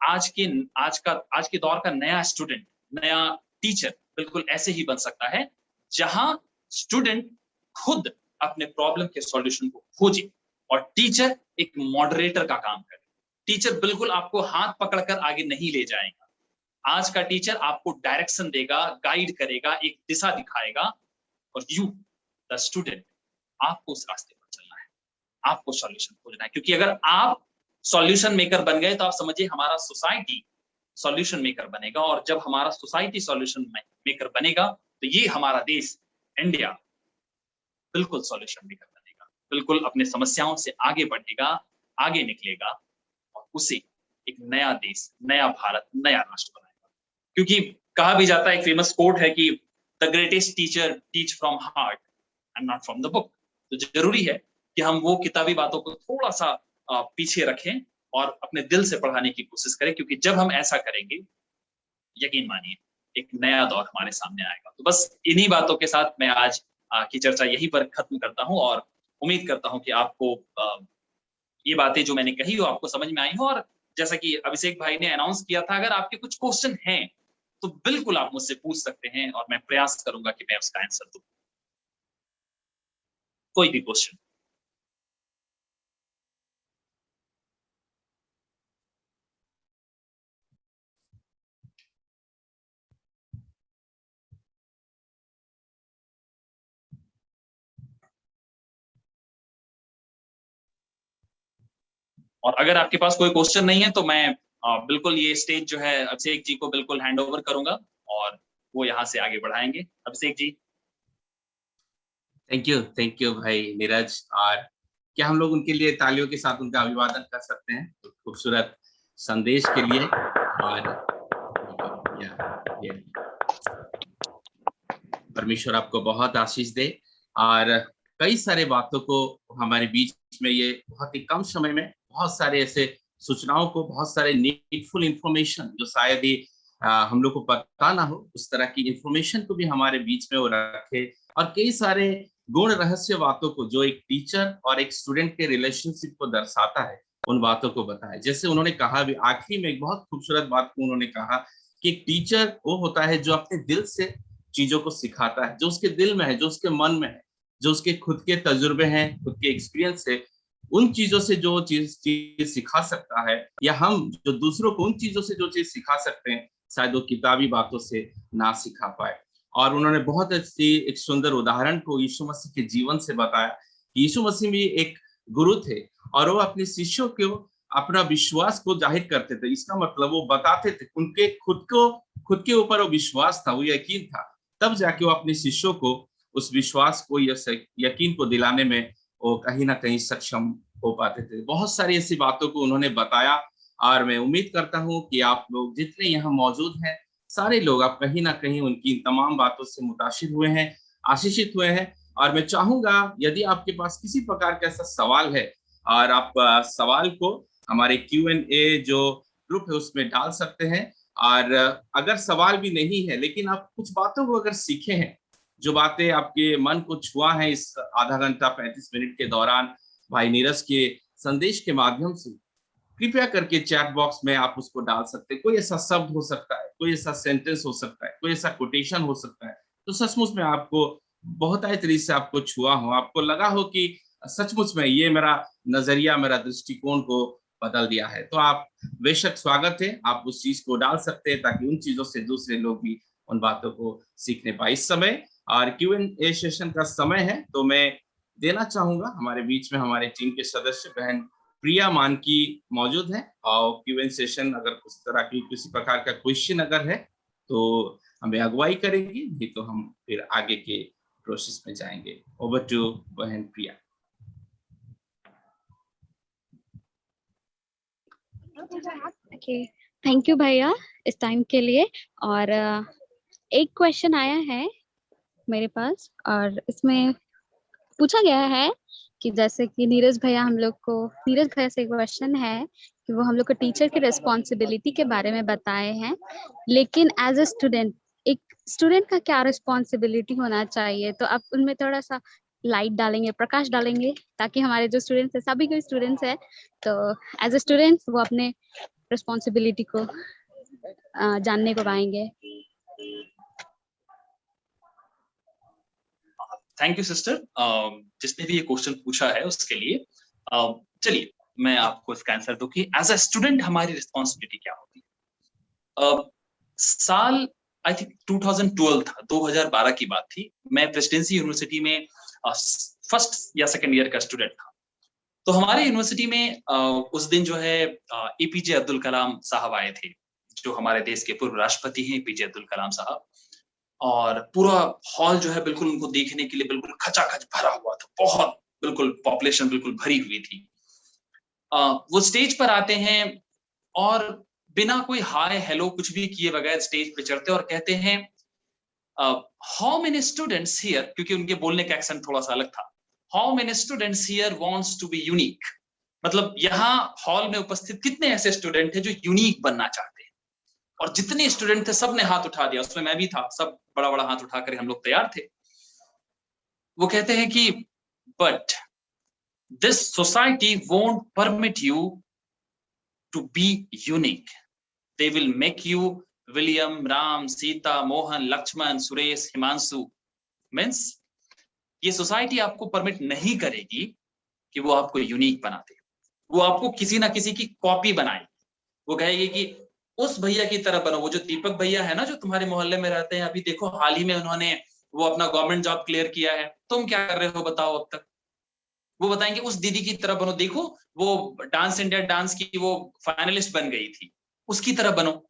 आज के दौर का नया स्टूडेंट, नया टीचर बिल्कुल ऐसे ही बन सकता है, जहां स्टूडेंट खुद अपने प्रॉब्लम के सॉल्यूशन को खोजे और टीचर एक मॉडरेटर का काम करे। टीचर बिल्कुल आपको हाथ पकड़कर आगे नहीं ले जाएगा। आज का टीचर आपको डायरेक्शन देगा, गाइड करेगा, एक दिशा दिखाएगा, और यू द स्टूडेंट, आपको उस रास्ते पर चलना है, आपको सॉल्यूशन खोजना है। क्योंकि अगर आप सॉल्यूशन मेकर बन गए तो आप समझिए हमारा सोसाइटी सॉल्यूशन मेकर बनेगा, और जब हमारा सोसाइटी सॉल्यूशन मेकर बनेगा तो ये हमारा देश इंडिया बिल्कुल सॉल्यूशन मेकर बनेगा, बिल्कुल अपने समस्याओं से आगे बढ़ेगा, आगे निकलेगा, और उसे एक नया देश, नया भारत, नया राष्ट्र बनाएगा। क्योंकि कहा भी जाता है, एक फेमस कोट है कि the greatest teacher teach from heart and not from the book. तो जरूरी है कि हम वो किताबी बातों को थोड़ा सा पीछे रखें और अपने दिल से पढ़ाने की कोशिश करें, क्योंकि जब हम ऐसा करेंगे, यकीन मानिए एक नया दौर हमारे सामने आएगा। तो बस इन्हीं बातों के साथ मैं आज की चर्चा यहीं पर खत्म करता हूं, और उम्मीद करता हूं कि आपको ये बातें जो मैंने कही वो आपको समझ में आई हो। और जैसा कि अभिषेक भाई ने अनाउंस किया था, अगर आपके कुछ क्वेश्चन हैं तो बिल्कुल आप मुझसे पूछ सकते हैं, और मैं प्रयास करूंगा कि मैं उसका आंसर दूं। कोई भी क्वेश्चन। और अगर आपके पास कोई क्वेश्चन नहीं है तो मैं बिल्कुल ये स्टेज जो है अभिषेक जी को बिल्कुल हैंड ओवर करूंगा, और वो यहाँ से आगे बढ़ाएंगे। अभिषेक जी। थैंक यू भाई नीरज। और क्या हम लोग उनके लिए तालियों के साथ उनका अभिवादन कर सकते हैं तो खूबसूरत संदेश के लिए। और परमेश्वर आपको बहुत आशीष दे, और कई सारे बातों को हमारे बीच में ये बहुत ही कम समय में बहुत सारे ऐसे सूचनाओं को, बहुत सारे नीडफुल इंफॉर्मेशन जो शायद ही हम लोग को पता ना हो, उस तरह की इंफॉर्मेशन को भी हमारे बीच में वो रखे, और कई सारे गुण रहस्य बातों को जो एक टीचर और एक स्टूडेंट के रिलेशनशिप को दर्शाता है, उन बातों को बताए। जैसे उन्होंने कहा भी आखिरी में एक बहुत खूबसूरत बात को उन्होंने कहा कि एक टीचर वो होता है जो अपने दिल से चीजों को सिखाता है, जो उसके दिल में है, जो उसके मन में है, जो उसके खुद के तजुर्बे हैं, खुद के एक्सपीरियंस है, उन चीजों से जो चीज सिखा सकता है, या हम जो दूसरों को उन चीजों से जो चीज सिखा सकते हैं, शायद वो किताबी बातों से ना सिखा पाए। और उन्होंने बहुत अच्छी एक सुंदर उदाहरण को यीशु मसीह के जीवन से बताया कि यीशु मसीह भी एक गुरु थे, और वो अपने शिष्यों को अपना विश्वास को जाहिर करते थे। इसका मतलब वो बताते थे, उनके खुद के ऊपर वो विश्वास था, वो यकीन था, तब जाके वो अपने शिष्यों को उस विश्वास को, यकीन को दिलाने में वो कहीं ना कहीं सक्षम हो पाते थे। बहुत सारी ऐसी बातों को उन्होंने बताया, और मैं उम्मीद करता हूँ कि आप लोग जितने यहाँ मौजूद हैं, सारे लोग आप कहीं ना कहीं उनकी तमाम बातों से मुतासिर हुए हैं, आशीषित हुए हैं। और मैं चाहूंगा यदि आपके पास किसी प्रकार का ऐसा सवाल है, और आप सवाल को हमारे Q&A जो ग्रुप है उसमें डाल सकते हैं। और अगर सवाल भी नहीं है, लेकिन आप कुछ बातों को अगर सीखे हैं, जो बातें आपके मन को छुआ है इस आधा घंटा 35 मिनट के दौरान भाई नीरज के संदेश के माध्यम से, कृपया करके चैट बॉक्स में आप उसको डाल सकते हैं। कोई ऐसा शब्द हो सकता है, कोई ऐसा सेंटेंस हो सकता है, कोई ऐसा कोटेशन हो सकता है, तो सचमुच में आपको बहुत आई तरीके से आपको छुआ हो, आपको लगा हो कि सचमुच में ये मेरा नजरिया, मेरा दृष्टिकोण को बदल दिया है, तो आप बेशक स्वागत है, आप उस चीज को डाल सकते हैं, ताकि उन चीजों से दूसरे लोग भी उन बातों को सीखने पाए। इस समय और Q&A सेशन का समय है, तो मैं देना चाहूंगा। हमारे बीच में हमारे टीम के सदस्य बहन प्रिया मानकी मौजूद है, और क्यूएन सेशन अगर उस तरह की किसी प्रकार का क्वेश्चन अगर है तो हमें अगुवाई करेंगी, नहीं तो हम फिर आगे के प्रोसेस में जाएंगे। ओवर टू बहन प्रिया। ओके, थैंक यू भैया इस टाइम के लिए। और एक क्वेश्चन आया है मेरे पास, और इसमें पूछा गया है कि जैसे कि नीरज भैया से क्वेश्चन है कि वो हम लोग को टीचर की रिस्पॉन्सिबिलिटी के बारे में बताए हैं, लेकिन एज अ स्टूडेंट एक स्टूडेंट का क्या रिस्पॉन्सिबिलिटी होना चाहिए, तो आप उनमें थोड़ा सा लाइट डालेंगे, प्रकाश डालेंगे, ताकि हमारे जो स्टूडेंट्स है, सभी कोई स्टूडेंट्स है, तो एज अ स्टूडेंट वो अपने रिस्पॉन्सिबिलिटी को जानने को पाएंगे। थैंक यू सिस्टर, जिसने भी ये क्वेश्चन पूछा है उसके लिए। चलिए मैं आपको इसका आंसर दूं कि एज अ स्टूडेंट हमारी रिस्पॉन्सिबिलिटी क्या होती है। साल आई थिंक 2012 था, 2012 की बात थी। मैं प्रेसिडेंसी यूनिवर्सिटी में फर्स्ट या सेकंड ईयर का स्टूडेंट था। तो हमारे यूनिवर्सिटी में उस दिन जो है एपीजे अब्दुल कलाम साहब आए थे, जो हमारे देश के पूर्व राष्ट्रपति हैं एपीजे अब्दुल कलाम साहब। और पूरा हॉल जो है बिल्कुल उनको देखने के लिए बिल्कुल खचाखच भरा हुआ था, बहुत बिल्कुल पॉपुलेशन बिल्कुल भरी हुई थी। वो स्टेज पर आते हैं और बिना कोई हाय हेलो कुछ भी किए बगैर स्टेज पे चढ़ते और कहते हैं हाउ मेनी स्टूडेंट्स हियर, क्योंकि उनके बोलने का एक्सेंट थोड़ा सा अलग था। How many students here wants to be unique, मतलब यहाँ हॉल में उपस्थित कितने ऐसे स्टूडेंट हैं जो यूनिक बनना चाहते हैं। और जितने स्टूडेंट थे सबने हाथ उठा दिया, उसमें मैं भी था। सब बड़ा बड़ा हाथ उठाकर हम लोग तैयार थे। वो कहते हैं कि but this society won't permit you to be unique, they will make you William, Ram, Sita, Mohan, Lakshman, Suresh, Himanshu. Means ये सोसाइटी आपको परमिट नहीं करेगी कि वो आपको यूनिक बना दे, वो आपको किसी ना किसी की कॉपी बनाएगी। वो कहेगी कि उस भैया की तरह बनो, वो जो दीपक भैया है ना जो तुम्हारे मोहल्ले में रहते हैं, अभी देखो हाल ही में उन्होंने वो अपना गवर्नमेंट जॉब क्लियर किया है, तुम क्या कर रहे हो बताओ अब तक। वो बताएंगे उस दीदी की तरह बनो, देखो वो डांस इंडिया डांस की वो फाइनलिस्ट बन गई थी, उसकी तरह बनो।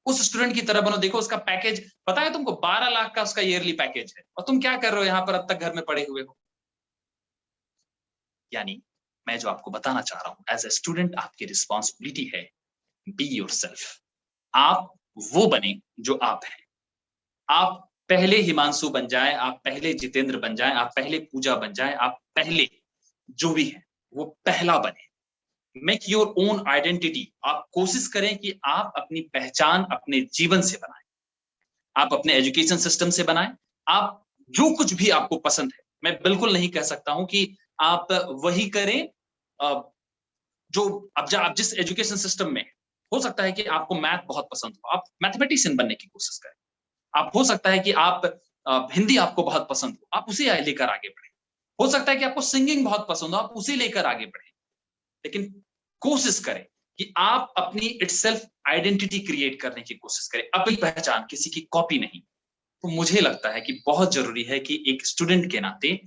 उस स्टूडेंट की तरह बनो, देखो उसका पैकेज पता है तुमको, 12 लाख का उसका ईयरली पैकेज है, और तुम क्या कर रहे हो यहाँ पर अब तक घर में पड़े हुए हो। यानी मैं जो आपको बताना चाह रहा हूं, एज ए स्टूडेंट आपकी रिस्पॉन्सिबिलिटी है बी योरसेल्फ। आप वो बने जो आप हैं। आप पहले हिमांशु बन जाएं, आप पहले जितेंद्र बन जाएं, आप पहले पूजा बन जाएं, आप पहले जो भी है वो पहला बने। Make your own identity. आप कोशिश करें कि आप अपनी पहचान अपने जीवन से बनाएं, आप अपने एजुकेशन सिस्टम से बनाएं। आप जो कुछ भी आपको पसंद है, मैं बिल्कुल नहीं कह सकता हूं कि आप वही करें जो आप जिस एजुकेशन सिस्टम में। हो सकता है कि आपको मैथ बहुत पसंद हो, आप मैथमेटिशियन बनने की कोशिश करें। आप हो सकता है कि आप हिंदी आपको बहुत पसंद हो, आप उसे लेकर आगे बढ़े। हो सकता है कि आपको सिंगिंग बहुत पसंद हो, आप उसे लेकर आगे बढ़े। लेकिन कोशिश करें कि आप अपनी इटसेल्फ आइडेंटिटी क्रिएट करने की कोशिश करें, अपनी पहचान, किसी की कॉपी नहीं। तो मुझे लगता है कि बहुत जरूरी है कि एक स्टूडेंट के नाते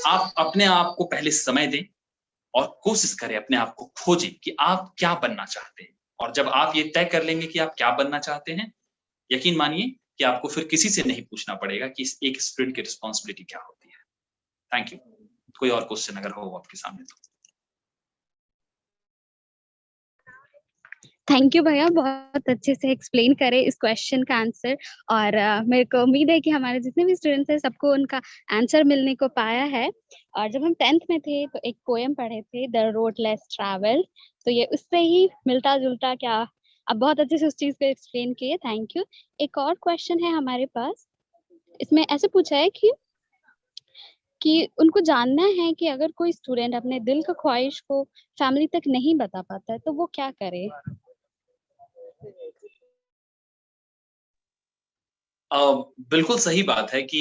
आप अपने आप को पहले समय दें और कोशिश करें, अपने आप को खोजें कि आप क्या बनना चाहते हैं। और जब आप ये तय कर लेंगे कि आप क्या बनना चाहते हैं, यकीन मानिए कि आपको फिर किसी से नहीं पूछना पड़ेगा कि एक स्टूडेंट की रिस्पॉन्सिबिलिटी क्या होती है। Thank you. कोई और क्वेश्चन अगर हो आपके सामने तो। थैंक यू भैया, बहुत अच्छे से एक्सप्लेन करे इस क्वेश्चन का आंसर। और मेरे को उम्मीद है कि हमारे जितने भी स्टूडेंट्स हैं सबको उनका आंसर मिलने को पाया है। और जब हम 10th में थे तो एक पोएम पढ़े थे, द रोड लेस ट्रैवल, तो ये उससे ही मिलता जुलता क्या, अब बहुत अच्छे से उस चीज को एक्सप्लेन किए, थैंक यू। एक और क्वेश्चन है हमारे पास, इसमें ऐसे पूछा है कि उनको जानना है कि अगर कोई स्टूडेंट अपने दिल का ख्वाहिश को फैमिली तक नहीं बता पाता है तो वो क्या करे। बिल्कुल सही बात है कि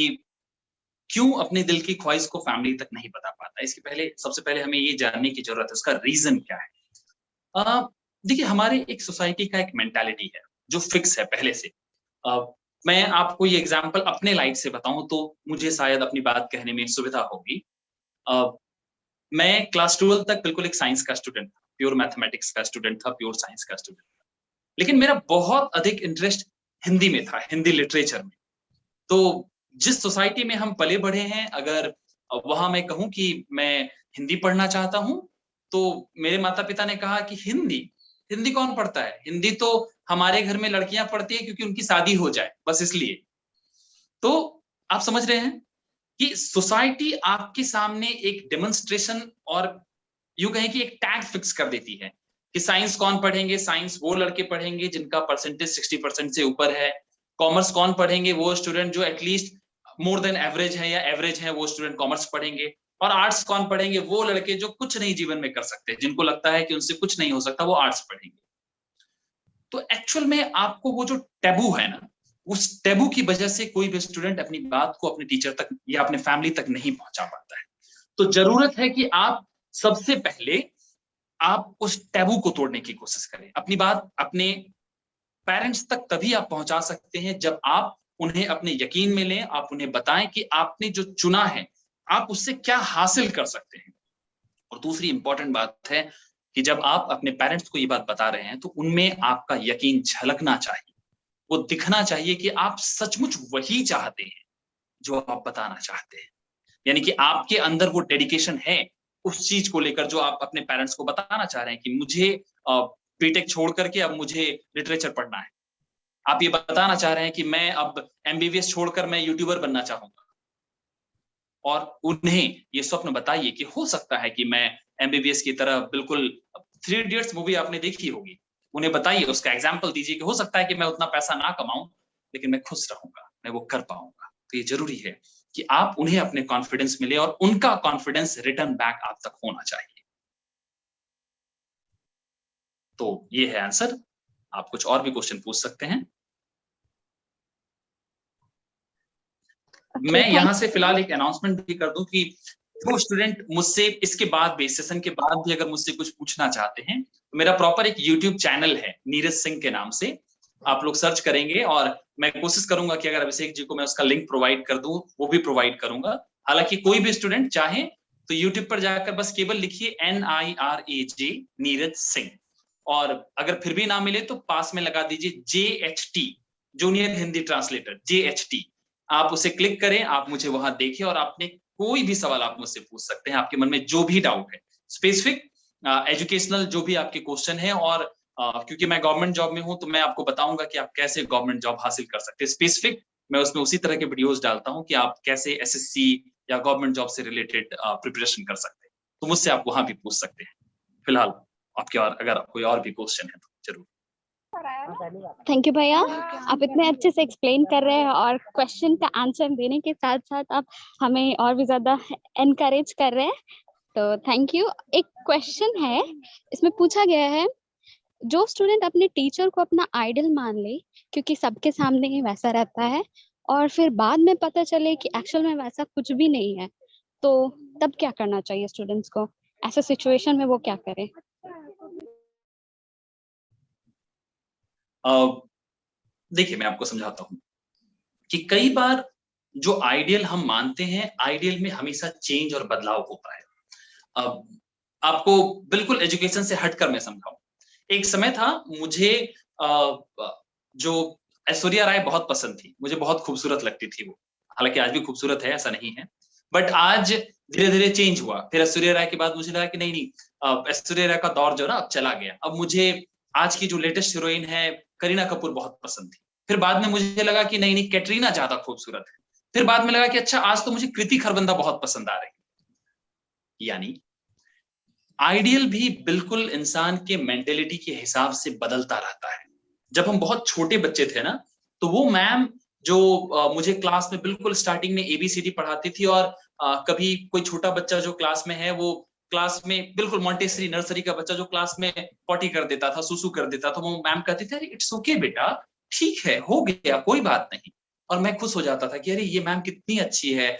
क्यों अपने दिल की ख्वाहिश को फैमिली तक नहीं बता पाता। इसके पहले सबसे पहले हमें ये जानने की जरूरत है उसका रीजन क्या है। देखिए हमारे एक सोसाइटी का एक मेंटालिटी है जो फिक्स है पहले से। मैं आपको ये एग्जांपल अपने लाइफ से बताऊं तो मुझे शायद अपनी बात कहने में सुविधा होगी। मैं क्लास 12 तक बिल्कुल एक साइंस का स्टूडेंट था, प्योर मैथमेटिक्स का स्टूडेंट था, प्योर साइंस का स्टूडेंट था। लेकिन मेरा बहुत अधिक इंटरेस्ट हिंदी में था, हिंदी लिटरेचर में। तो जिस सोसाइटी में हम पले बढ़े हैं, अगर वहां मैं कहूं कि मैं हिंदी पढ़ना चाहता हूं, तो मेरे माता पिता ने कहा कि हिंदी हिंदी कौन पढ़ता है, हिंदी तो हमारे घर में लड़कियां पढ़ती है क्योंकि उनकी शादी हो जाए, बस इसलिए। तो आप समझ रहे हैं कि सोसाइटी आपके सामने एक डेमोन्स्ट्रेशन और यूं कहें कि एक टैग फिक्स कर देती है कि साइंस कौन पढ़ेंगे, साइंस वो लड़के पढ़ेंगे जिनका परसेंटेज 60% से ऊपर है। कॉमर्स कौन पढ़ेंगे, वो स्टूडेंट जो एटलीस्ट मोर देन एवरेज है या एवरेज है, वो स्टूडेंट कॉमर्स पढ़ेंगे। और आर्ट्स कौन पढ़ेंगे, वो लड़के जो कुछ नहीं जीवन में कर सकते, जिनको लगता है कि उनसे कुछ नहीं हो सकता, वो आर्ट्स पढ़ेंगे। तो एक्चुअल में आपको वो जो टैबू है ना, उस टैबू की वजह से कोई भी स्टूडेंट अपनी बात को अपने टीचर तक या अपने फैमिली तक नहीं पहुंचा पाता है। तो जरूरत है कि आप सबसे पहले आप उस टैबू को तोड़ने की कोशिश करें। अपनी बात अपने पेरेंट्स तक तभी आप पहुंचा सकते हैं जब आप उन्हें अपने यकीन में लें, आप उन्हें बताएं कि आपने जो चुना है आप उससे क्या हासिल कर सकते हैं। और दूसरी इंपॉर्टेंट बात है कि जब आप अपने पेरेंट्स को ये बात बता रहे हैं तो उनमें आपका यकीन झलकना चाहिए, वो दिखना चाहिए कि आप सचमुच वही चाहते हैं जो आप बताना चाहते हैं। यानी कि आपके अंदर वो डेडिकेशन है उस चीज को लेकर जो आप अपने पेरेंट्स को बताना चाह रहे हैं कि मुझे बीटेक छोड़ करके अब मुझे लिटरेचर पढ़ना है। आप ये बताना चाह रहे हैं कि मैं अब एमबीबीएस छोड़कर मैं यूट्यूबर बनना चाहूंगा। और उन्हें ये स्वप्न बताइए कि हो सकता है कि मैं एमबीबीएस की तरह बिल्कुल, 3 इडियट्स मूवी आपने देखी होगी, उन्हें बताइए, उसका एग्जाम्पल दीजिए कि हो सकता है कि मैं उतना पैसा ना कमाऊं लेकिन मैं खुश रहूंगा, मैं वो कर पाऊंगा। तो ये जरूरी है कि आप उन्हें अपने कॉन्फिडेंस मिले और उनका कॉन्फिडेंस रिटर्न बैक आप तक होना चाहिए। तो ये है आंसर। आप कुछ और भी क्वेश्चन पूछ सकते हैं। मैं यहाँ से फिलहाल एक अनाउंसमेंट भी कर दूं कि जो स्टूडेंट मुझसे इसके बाद भी, सेशन के बाद भी अगर मुझसे कुछ पूछना चाहते हैं, तो मेरा प्रॉपर एक यूट्यूब चैनल है नीरज सिंह के नाम से, आप लोग सर्च करेंगे और मैं कोशिश करूंगा कि अगर अभिषेक जी को मैं उसका लिंक प्रोवाइड कर दूं, वो भी प्रोवाइड करूंगा। हालांकि कोई भी स्टूडेंट चाहे तो यूट्यूब पर जाकर बस केवल लिखिए NIRAJ नीरज सिंह, और अगर फिर भी ना मिले तो पास में लगा दीजिए JHT, junior Hindi translator, JHT। आप उसे क्लिक करें, आप मुझे वहां देखें और आपने कोई भी सवाल आप मुझसे पूछ सकते हैं, आपके मन में जो भी डाउट है, स्पेसिफिक एजुकेशनल जो भी आपके क्वेश्चन है। और क्योंकि मैं गवर्नमेंट जॉब में हूं तो मैं आपको बताऊंगा कि आप कैसे गवर्नमेंट जॉब हासिल कर सकते हैं। स्पेसिफिक मैं उसमें उसी तरह के वीडियोस डालता हूं कि आप कैसे SSC या गवर्नमेंट जॉब से रिलेटेड प्रिपरेशन कर सकते हैं। तो मुझसे आप वहां भी पूछ सकते हैं। फिलहाल आपके और अगर कोई और भी क्वेश्चन है तो जरूर। थैंक यू भैया, आप इतने अच्छे से एक्सप्लेन कर रहे हैं और क्वेश्चन का आंसर देने के साथ साथ आप हमें और भी ज्यादा एनकरेज कर रहे हैं, तो थैंक यू। एक क्वेश्चन है, इसमें पूछा गया है, जो स्टूडेंट अपने टीचर को अपना आइडल मान ले क्योंकि सबके सामने ही वैसा रहता है और फिर बाद में पता चले कि एक्चुअल में वैसा कुछ भी नहीं है, तो तब क्या करना चाहिए स्टूडेंट्स को? ऐसे सिचुएशन में वो क्या करें? देखिए मैं आपको समझाता हूँ कि कई बार जो आइडियल हम मानते हैं, आइडियल में हमेशा चेंज और बदलाव होता है। अब आपको बिल्कुल एजुकेशन से हटकर मैं समझाऊं, एक समय था मुझे जो ऐश्वर्या राय बहुत पसंद थी, मुझे बहुत खूबसूरत लगती थी वो, हालांकि आज भी खूबसूरत है ऐसा नहीं है, बट आज धीरे धीरे चेंज हुआ। फिर ऐश्वर्या राय के बाद मुझे लगा कि नहीं नहीं, ऐश्वर्या राय का दौर जो ना अब चला गया, अब मुझे आज की जो लेटेस्ट हीरोइन है करीना कपूर बहुत पसंद थी। फिर बाद में मुझे लगा कि नहीं नहीं, कैटरीना ज्यादा खूबसूरत है। फिर बाद में लगा कि अच्छा आज तो मुझे कृति खरबंदा बहुत पसंद आ रही है। यानी आइडियल भी बिल्कुल इंसान के मेंटेलिटी के हिसाब से बदलता रहता है। जब हम बहुत छोटे बच्चे थे ना, तो वो मैम जो मुझे क्लास में बिल्कुल स्टार्टिंग में ABCD पढ़ाती थी, और कभी कोई छोटा बच्चा जो क्लास में है, वो क्लास में बिल्कुल मॉन्टेसरी नर्सरी का बच्चा जो क्लास में पॉटी कर देता था, सुसु कर देता था, वो मैम कहती थी अरे इट्स ओके बेटा, ठीक है, हो गया, कोई बात नहीं। और मैं खुश हो जाता था कि अरे ये मैम कितनी अच्छी है,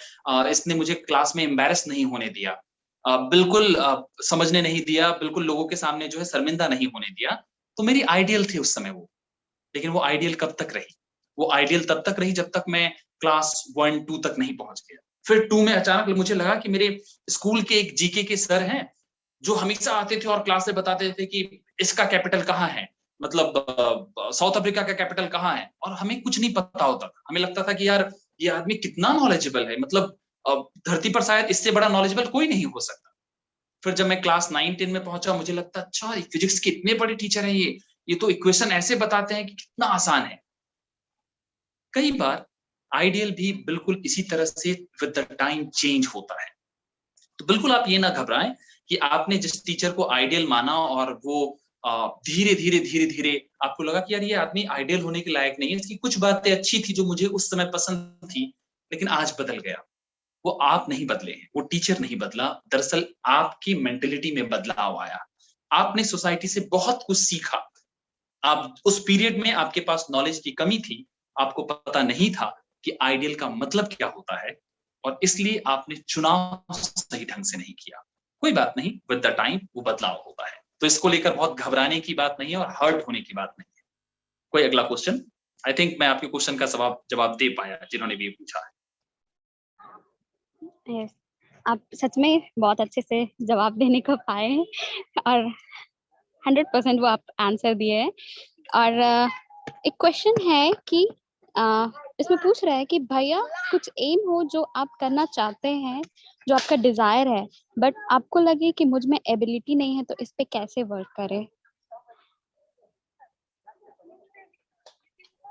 इसने मुझे क्लास में एम्बैरेस नहीं होने दिया, बिल्कुल समझने नहीं दिया, बिल्कुल लोगों के सामने जो है शर्मिंदा नहीं होने दिया। तो मेरी आइडियल थी उस समय वो। लेकिन वो आइडियल कब तक रही? वो आइडियल तब तक रही जब तक मैं क्लास 1-2 तक नहीं पहुंच गया। फिर 2 में अचानक मुझे लगा कि मेरे स्कूल के एक जीके के सर हैं जो हमेशा आते थे और क्लास में बताते थे कि इसका कैपिटल कहाँ है, मतलब साउथ अफ्रीका का कैपिटल कहाँ है, और हमें कुछ नहीं पता होता था। हमें लगता था कि यार ये आदमी कितना नॉलेजेबल है, मतलब धरती पर शायद इससे बड़ा नॉलेजेबल कोई नहीं हो सकता। फिर जब मैं क्लास 9-10 में पहुंचा, मुझे लगता अच्छा फिजिक्स के इतने बड़े टीचर हैं ये तो इक्वेशन ऐसे बताते हैं कि कितना आसान है। कई बार आइडियल भी बिल्कुल इसी तरह से विद द टाइम चेंज होता है। तो बिल्कुल आप ये ना घबराएं कि आपने जिस टीचर को आइडियल माना और वो धीरे-धीरे आपको लगा कि यार ये आदमी आइडियल होने के लायक नहीं है, इसकी कुछ बातें अच्छी थी जो मुझे उस समय पसंद थी, लेकिन आज बदल गया। वो आप नहीं बदले हैं, वो टीचर नहीं बदला, दरअसल आपकी मेंटालिटी में बदलाव आया। आपने सोसाइटी से बहुत कुछ सीखा। आप उस पीरियड में आपके पास नॉलेज की कमी थी, आपको पता नहीं था कि आइडियल का मतलब क्या होता है, और इसलिए आपने चुनाव सही ढंग से नहीं किया। कोई बात नहीं, विद द टाइम वो बदलाव होता है। तो इसको लेकर बहुत घबराने की बात नहीं है और हर्ट होने की बात नहीं है। कोई अगला क्वेश्चन? आई थिंक मैं आपके क्वेश्चन का जवाब दे पाया जिन्होंने भी पूछा है। Yes, आप सच में बहुत अच्छे से जवाब देने को पाए हैं और 100% वो आप आंसर दिए हैं। और एक क्वेश्चन है कि इसमें पूछ रहा है कि भैया कुछ एम हो जो आप करना चाहते हैं, जो आपका डिजायर है, बट आपको लगे कि मुझ में एबिलिटी नहीं है, तो इस पे कैसे वर्क करें?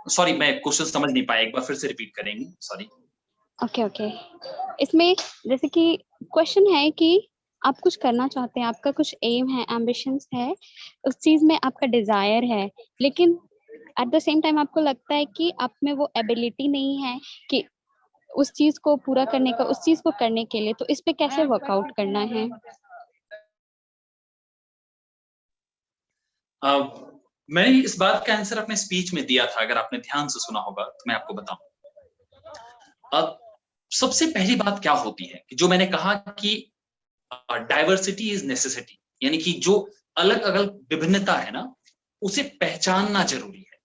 सॉरी, मैं क्वेश्चन समझ नहीं पाया, एक बार फिर से रिपीट करेंगे? सॉरी। ओके। इसमें जैसे कि क्वेश्चन है कि आप कुछ करना चाहते हैं, आपका कुछ एम है, एम्बिशंस है, उस चीज में आपका डिजायर है, लेकिन एट द सेम टाइम आपको लगता है कि आप में वो एबिलिटी नहीं है कि उस चीज को पूरा करने का, उस चीज को करने के लिए, तो इस पे कैसे वर्कआउट करना है? मैंने इस बात का आंसर अपने स्पीच में दिया था, अगर आपने ध्यान से सुना होगा तो मैं आपको बताऊं। सबसे पहली बात क्या होती है कि जो मैंने कहा कि डाइवर्सिटी इज नेसेसिटी, यानी कि जो अलग अलग विभिन्नता है ना, उसे पहचानना जरूरी है,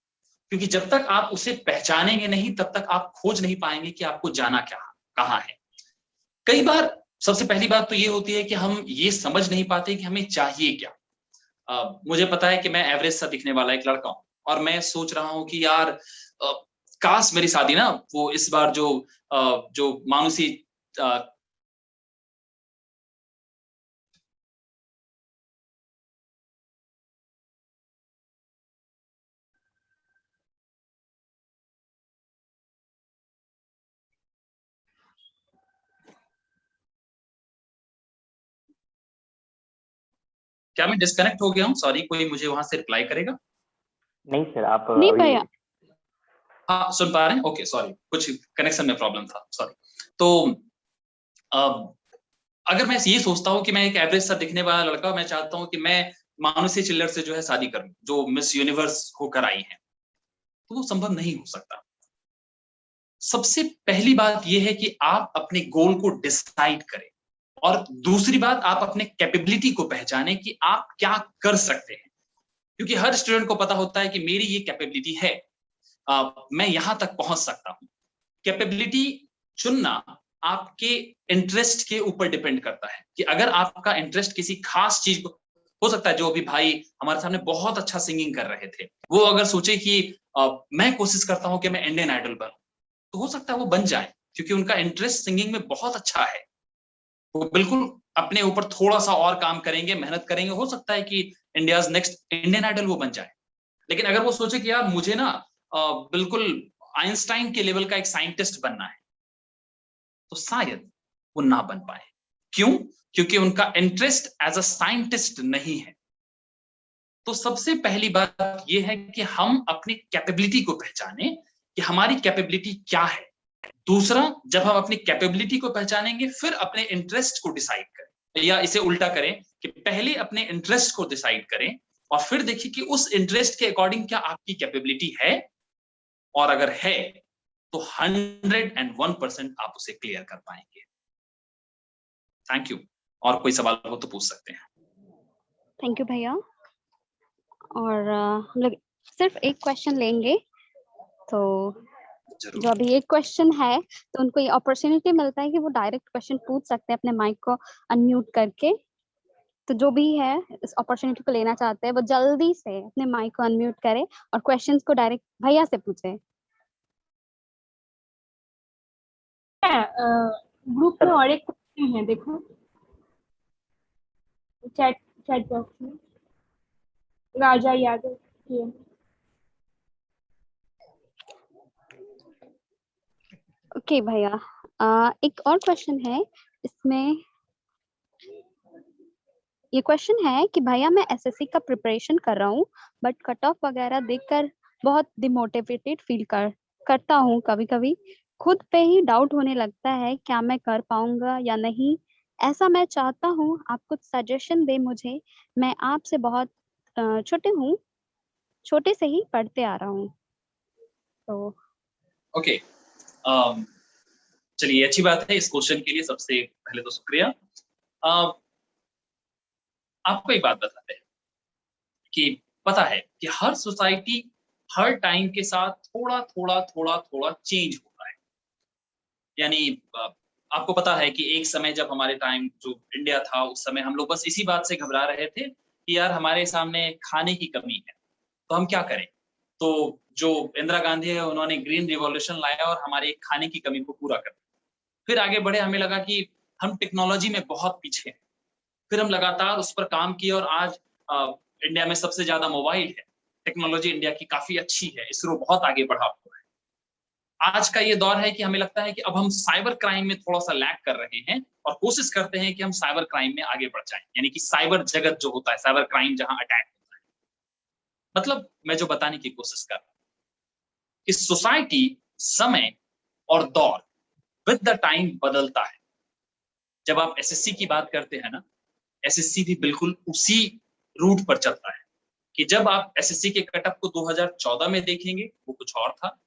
क्योंकि जब तक आप उसे पहचानेंगे नहीं तब तक आप खोज नहीं पाएंगे कि आपको जाना क्या कहाँ है। कई बार सबसे पहली बात तो ये होती है कि हम ये समझ नहीं पाते कि हमें चाहिए क्या। मुझे पता है कि मैं एवरेज सा दिखने वाला एक लड़का हूं और मैं सोच रहा हूं कि यार काश मेरी शादी ना वो इस बार जो मानुसी क्या मैं डिस्कनेक्ट हो गया हूँ? सॉरी, कोई मुझे वहां से रिप्लाई करेगा? नहीं सर, आप नहीं भैया। हाँ, सुन पा रहे हैं? ओके, सॉरी, कुछ कनेक्शन में प्रॉब्लम था, सॉरी। तो अगर मैं ये सोचता हूँ कि मैं एक एवरेज सा दिखने वाला लड़का, मैं चाहता हूँ कि मैं मानुषी चिल्लर से जो है शादी करूं, जो मिस यूनिवर्स होकर आई है, तो वो संभव नहीं हो सकता। सबसे पहली बात यह है कि आप अपने गोल को डिसाइड करें, और दूसरी बात आप अपने कैपेबिलिटी को पहचानें कि आप क्या कर सकते हैं, क्योंकि हर स्टूडेंट को पता होता है कि मेरी ये कैपेबिलिटी है, मैं यहां तक पहुंच सकता हूं। कैपेबिलिटी चुनना आपके इंटरेस्ट के ऊपर डिपेंड करता है कि अगर आपका इंटरेस्ट किसी खास चीज को, हो सकता है जो अभी भाई हमारे सामने बहुत अच्छा सिंगिंग कर रहे थे, वो अगर सोचे कि मैं कोशिश करता हूं कि मैं इंडियन आइडल बनूं, तो हो सकता है वो बन जाए, क्योंकि उनका इंटरेस्ट सिंगिंग में बहुत अच्छा है। वो बिल्कुल अपने ऊपर थोड़ा सा और काम करेंगे, मेहनत करेंगे, हो सकता है कि इंडियाज नेक्स्ट इंडियन आइडल वो बन जाए। लेकिन अगर वो सोचे कि यार मुझे ना बिल्कुल आइंस्टाइन के लेवल का एक साइंटिस्ट बनना है, तो शायद वो ना बन पाए। क्यों? क्योंकि उनका इंटरेस्ट एज अ साइंटिस्ट नहीं है। तो सबसे पहली बात यह है कि हम अपनी कैपेबिलिटी को पहचानें कि हमारी कैपेबिलिटी क्या है। दूसरा, जब हम अपनी कैपेबिलिटी को पहचानेंगे फिर अपने इंटरेस्ट को डिसाइड करें, या इसे उल्टा करें कि पहले अपने इंटरेस्ट को डिसाइड करें और फिर देखिए कि उस इंटरेस्ट के अकॉर्डिंग क्या आपकी कैपेबिलिटी है, और अगर है तो 101% आप उसे क्लियर कर पाएंगे। Thank you. और कोई सवाल हो तो पूछ सकते हैं। थैंक यू भैया। और हम लोग सिर्फ एक क्वेश्चन लेंगे, तो जरूर। जो अभी एक क्वेश्चन है तो उनको ये अपॉर्चुनिटी मिलता है कि वो डायरेक्ट क्वेश्चन पूछ सकते हैं अपने माइक को अनम्यूट करके। तो जो भी है इस अपॉर्चुनिटी को लेना चाहते हैं वो जल्दी से अपने माइक को अनम्यूट करे और क्वेश्चंस को डायरेक्ट भैया से पूछे। ग्रुप में और एक क्वेश्चन है, देखो चैट चैट बॉक्स में, राजा यादव की है। ओके भैया, एक और क्वेश्चन है इसमें। ये क्वेश्चन है कि भैया मैं एसएससी का प्रिपरेशन कर रहा हूँ बट कट ऑफ वगैरह देखकर बहुत डिमोटिवेटेड फील करता हूँ। कभी कभी खुद पे ही डाउट होने लगता है क्या मैं कर पाऊंगा या नहीं। ऐसा मैं चाहता हूँ आप कुछ सजेशन दे मुझे। मैं आपसे बहुत छोटे से ही पढ़ते आ रहा हूँ। तो ओके, चलिए अच्छी बात है। इस क्वेश्चन के लिए सबसे पहले तो शुक्रिया। आपको एक बात बताते हैं कि पता है कि हर सोसाइटी हर टाइम के साथ थोड़ा थोड़ा थोड़ा थोड़ा चेंज होता है। यानी आपको पता है कि एक समय जब हमारे टाइम जो इंडिया था उस समय हम लोग बस इसी बात से घबरा रहे थे कि यार हमारे सामने खाने की कमी है तो हम क्या करें। तो जो इंदिरा गांधी है उन्होंने ग्रीन रिवॉल्यूशन लाया और हमारे खाने की कमी को पूरा कर दिया। फिर आगे बढ़े, हमें लगा कि हम टेक्नोलॉजी में बहुत पीछे हैं। फिर हम लगातार उस पर काम किए और आज इंडिया में सबसे ज्यादा मोबाइल है। टेक्नोलॉजी इंडिया की काफी अच्छी है, इसरो बहुत आगे बढ़ा हुआ है। आज का ये दौर है कि हमें लगता है कि अब हम साइबर क्राइम में थोड़ा सा लैग कर रहे हैं और कोशिश करते हैं कि हम साइबर क्राइम में आगे बढ़ जाएं। यानी कि साइबर जगत जो होता है, साइबर क्राइम जहां अटैक होता है। मतलब मैं जो बताने की कोशिश कर रहा हूं कि सोसाइटी, समय और दौर विद द टाइम बदलता है। जब आप एसएससी की बात करते हैं ना, एसएससी भी बिल्कुल उसी रूट पर चलता है कि जब आप एसएससी के कटअप को 2014 में देखेंगे वो कुछ और था,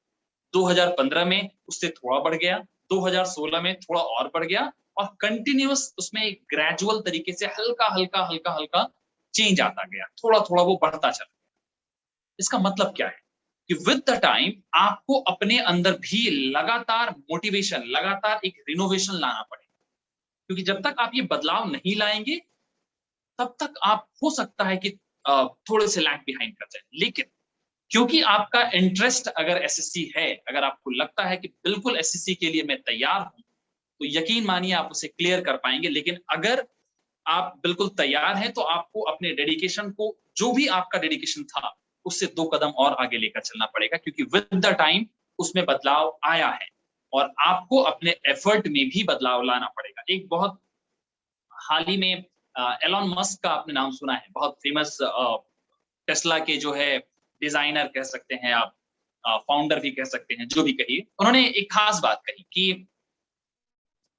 2015 में उससे थोड़ा बढ़ गया, 2016 में थोड़ा और बढ़ गया और कंटिन्यूअस उसमें एक ग्रेजुअल तरीके से हल्का हल्का हल्का हल्का चेंज आता गया, थोड़ा थोड़ा वो बढ़ता चला गया। इसका मतलब क्या है कि विद द टाइम आपको अपने अंदर भी लगातार मोटिवेशन, लगातार एक रिनोवेशन लाना पड़ेगा। क्योंकि जब तक आप ये बदलाव नहीं लाएंगे तब तक आप हो सकता है कि थोड़े से लैग बिहाइंड कर जाए। लेकिन क्योंकि आपका इंटरेस्ट अगर एसएससी है, अगर आपको लगता है कि बिल्कुल एसएससी के लिए मैं तैयार हूं, तो यकीन मानिए आप उसे क्लियर कर पाएंगे। लेकिन अगर आप बिल्कुल तैयार हैं तो आपको अपने डेडिकेशन को, जो भी आपका डेडिकेशन था, उससे 2 कदम और आगे लेकर चलना पड़ेगा क्योंकि विद द टाइम उसमें बदलाव आया है और आपको अपने एफर्ट में भी बदलाव लाना पड़ेगा। एक बहुत हाल ही में एलॉन मस्क का आपने नाम सुना है, बहुत फेमस टेस्ला के जो है डिजाइनर कह सकते हैं आप, फाउंडर भी कह सकते हैं, जो भी कहिए। उन्होंने एक खास बात कही कि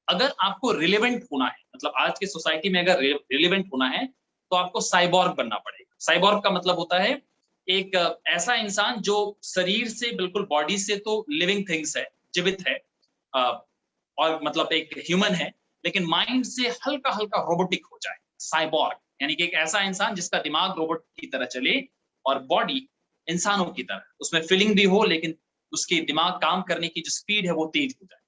अगर आपको रिलेवेंट होना है, मतलब आज की सोसाइटी में अगर रिलेवेंट होना है तो आपको साइबॉर्ग बनना पड़ेगा। साइबॉर्ग का मतलब होता है एक ऐसा इंसान जो शरीर से, बिल्कुल बॉडी से तो लिविंग थिंग्स है, जीवित है, और मतलब एक ह्यूमन है, लेकिन माइंड से हल्का हल्का रोबोटिक हो जाए। साइबॉर्ग यानी कि एक ऐसा इंसान जिसका दिमाग रोबोट की तरह चले और बॉडी इंसानों की तरह, उसमें फीलिंग भी हो लेकिन उसके दिमाग काम करने की जो स्पीड है वो तेज हो जाए।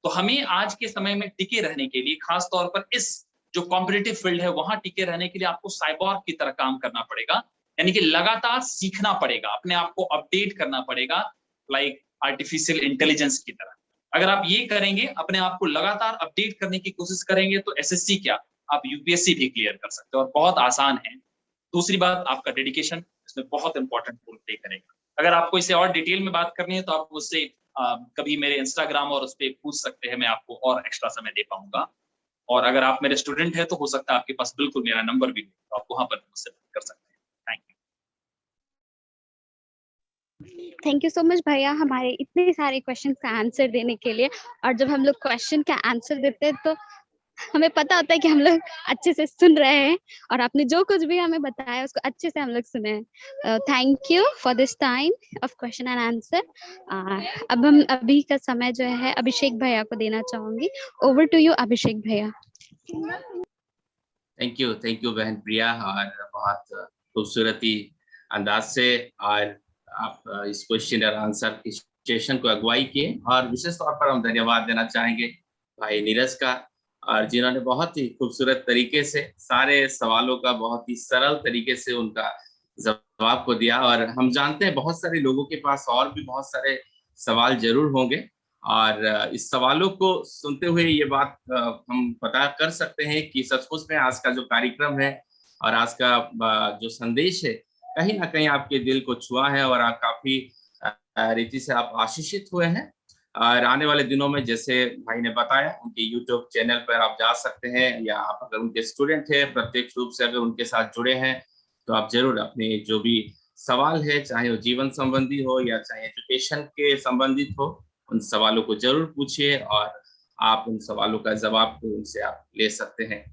तो हमें आज के समय में टिके रहने के लिए, खास तौर पर इस जो कॉम्पिटिटिव फील्ड है वहां टिके रहने के लिए आपको साइबॉर्ग की तरह काम करना पड़ेगा। यानी कि लगातार सीखना पड़ेगा, अपने आप को अपडेट करना पड़ेगा, लाइक आर्टिफिशियल इंटेलिजेंस की तरह। अगर आप ये करेंगे, अपने आप को लगातार अपडेट करने की कोशिश करेंगे, तो एसएससी क्या, आप यूपीएससी भी क्लियर कर सकते हो और बहुत आसान है। दूसरी बात, आपका डेडिकेशन इसमें बहुत इंपॉर्टेंट रोल प्ले करेगा। अगर आपको इसे और डिटेल में बात करनी है तो आप मुझसे कभी मेरे इंस्टाग्राम और उस पर पूछ सकते हैं, मैं आपको और एक्स्ट्रा समय दे पाऊंगा। और अगर आप मेरे स्टूडेंट हैं तो हो सकता है आपके पास बिल्कुल मेरा नंबर भी हो, तो आप वहां पर मुझसे बात कर सकते हैं। Thank you. Thank you so much भैया हमारे इतने सारे क्वेश्चन का आंसर देने के लिए। और जब हम लोग क्वेश्चन का आंसर देते हैं तो हमें पता होता है कि हम लोग अच्छे से सुन रहे हैं और आपने जो कुछ भी हमें बताया उसको अच्छे से हम लोग सुने हैं। Thank you for this time of question and answer. अब हम अभी का समय जो है अभिषेक भैया को देना चाहूंगी। ओवर टू यू अभिषेक भैया। थैंक यू बहन प्रिया, और बहुत खूबसूरती अंदाज से और आप इस क्वेश्चन और आंसर की सेशन को अगुवाई किए, और विशेष तौर पर हम धन्यवाद देना चाहेंगे भाई नीरज का, और जिन्होंने बहुत ही खूबसूरत तरीके से सारे सवालों का बहुत ही सरल तरीके से उनका जवाब को दिया। और हम जानते हैं बहुत सारे लोगों के पास और भी बहुत सारे सवाल जरूर होंगे, और इस सवालों को सुनते हुए ये बात हम पता कर सकते हैं कि सचमुच में आज का जो कार्यक्रम है और आज का जो संदेश है कहीं ना कहीं आपके दिल को छुआ है, और आप काफी रीति से आप आशीषित हुए हैं। और आने वाले दिनों में जैसे भाई ने बताया, उनके YouTube चैनल पर आप जा सकते हैं, या आप अगर उनके स्टूडेंट हैं, प्रत्यक्ष रूप से अगर उनके साथ जुड़े हैं, तो आप जरूर अपने जो भी सवाल है, चाहे वो जीवन संबंधी हो या चाहे एजुकेशन के संबंधित हो, उन सवालों को जरूर पूछिए, और आप उन सवालों का जवाब को उनसे आप ले सकते हैं।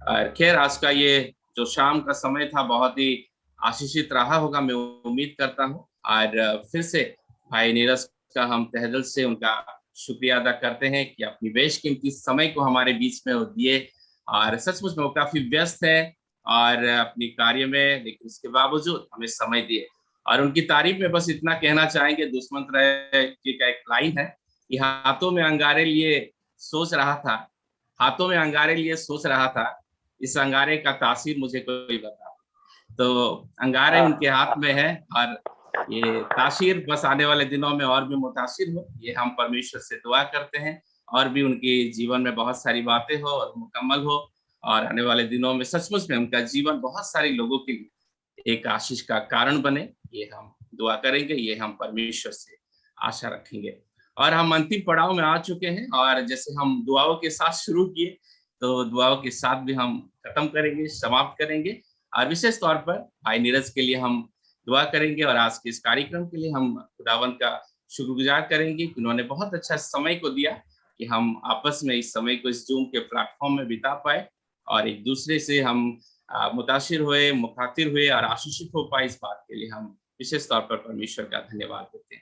और खैर, आज का ये जो शाम का समय था बहुत ही आशीषित रहा होगा, मैं उम्मीद करता हूँ। और फिर से भाई नीरज का हम तहे दिल से उनका शुक्रिया अदा करते हैं कि अपनी बेशकीमती समय को हमारे बीच में वो दिए, और सचमुच में वो काफी व्यस्त है और अपनी कार्य में, लेकिन उसके बावजूद हमें समय दिए। और उनकी तारीफ में बस इतना कहना चाहेंगे, दुष्मंत राय जी का एक लाइन है कि हाथों में अंगारे लिए सोच रहा था, हाथों में अंगारे लिए सोच रहा था, इस अंगारे का तासीर मुझे कोई बता। तो अंगारे उनके हाथ में है, और ये तासीर बस आने वाले दिनों में और भी मुतासिर हो, ये हम परमेश्वर से दुआ करते हैं, और भी उनके जीवन में बहुत सारी बातें हो और मुकम्मल हो, और आने वाले दिनों में सचमुच में उनका जीवन बहुत सारे लोगों के लिए एक आशीष का कारण बने, ये हम दुआ करेंगे, ये हम परमेश्वर से आशा रखेंगे। और हम अंतिम पड़ाव में आ चुके हैं, और जैसे हम दुआओं के साथ शुरू किए, तो दुआओं के साथ भी हम खत्म करेंगे, समाप्त करेंगे। और विशेष तौर पर भाई नीरज के लिए हम दुआ करेंगे, और आज के इस कार्यक्रम के लिए हम खुदावंत का शुक्रगुजार करेंगे कि उन्होंने बहुत अच्छा समय को दिया कि हम आपस में इस समय को इस जूम के प्लेटफॉर्म में बिता पाए, और एक दूसरे से हम मुतासिर हुए, मुखातिब हुए और आशीषित हो पाए। इस बात के लिए हम विशेष तौर पर परमेश्वर का धन्यवाद देते हैं।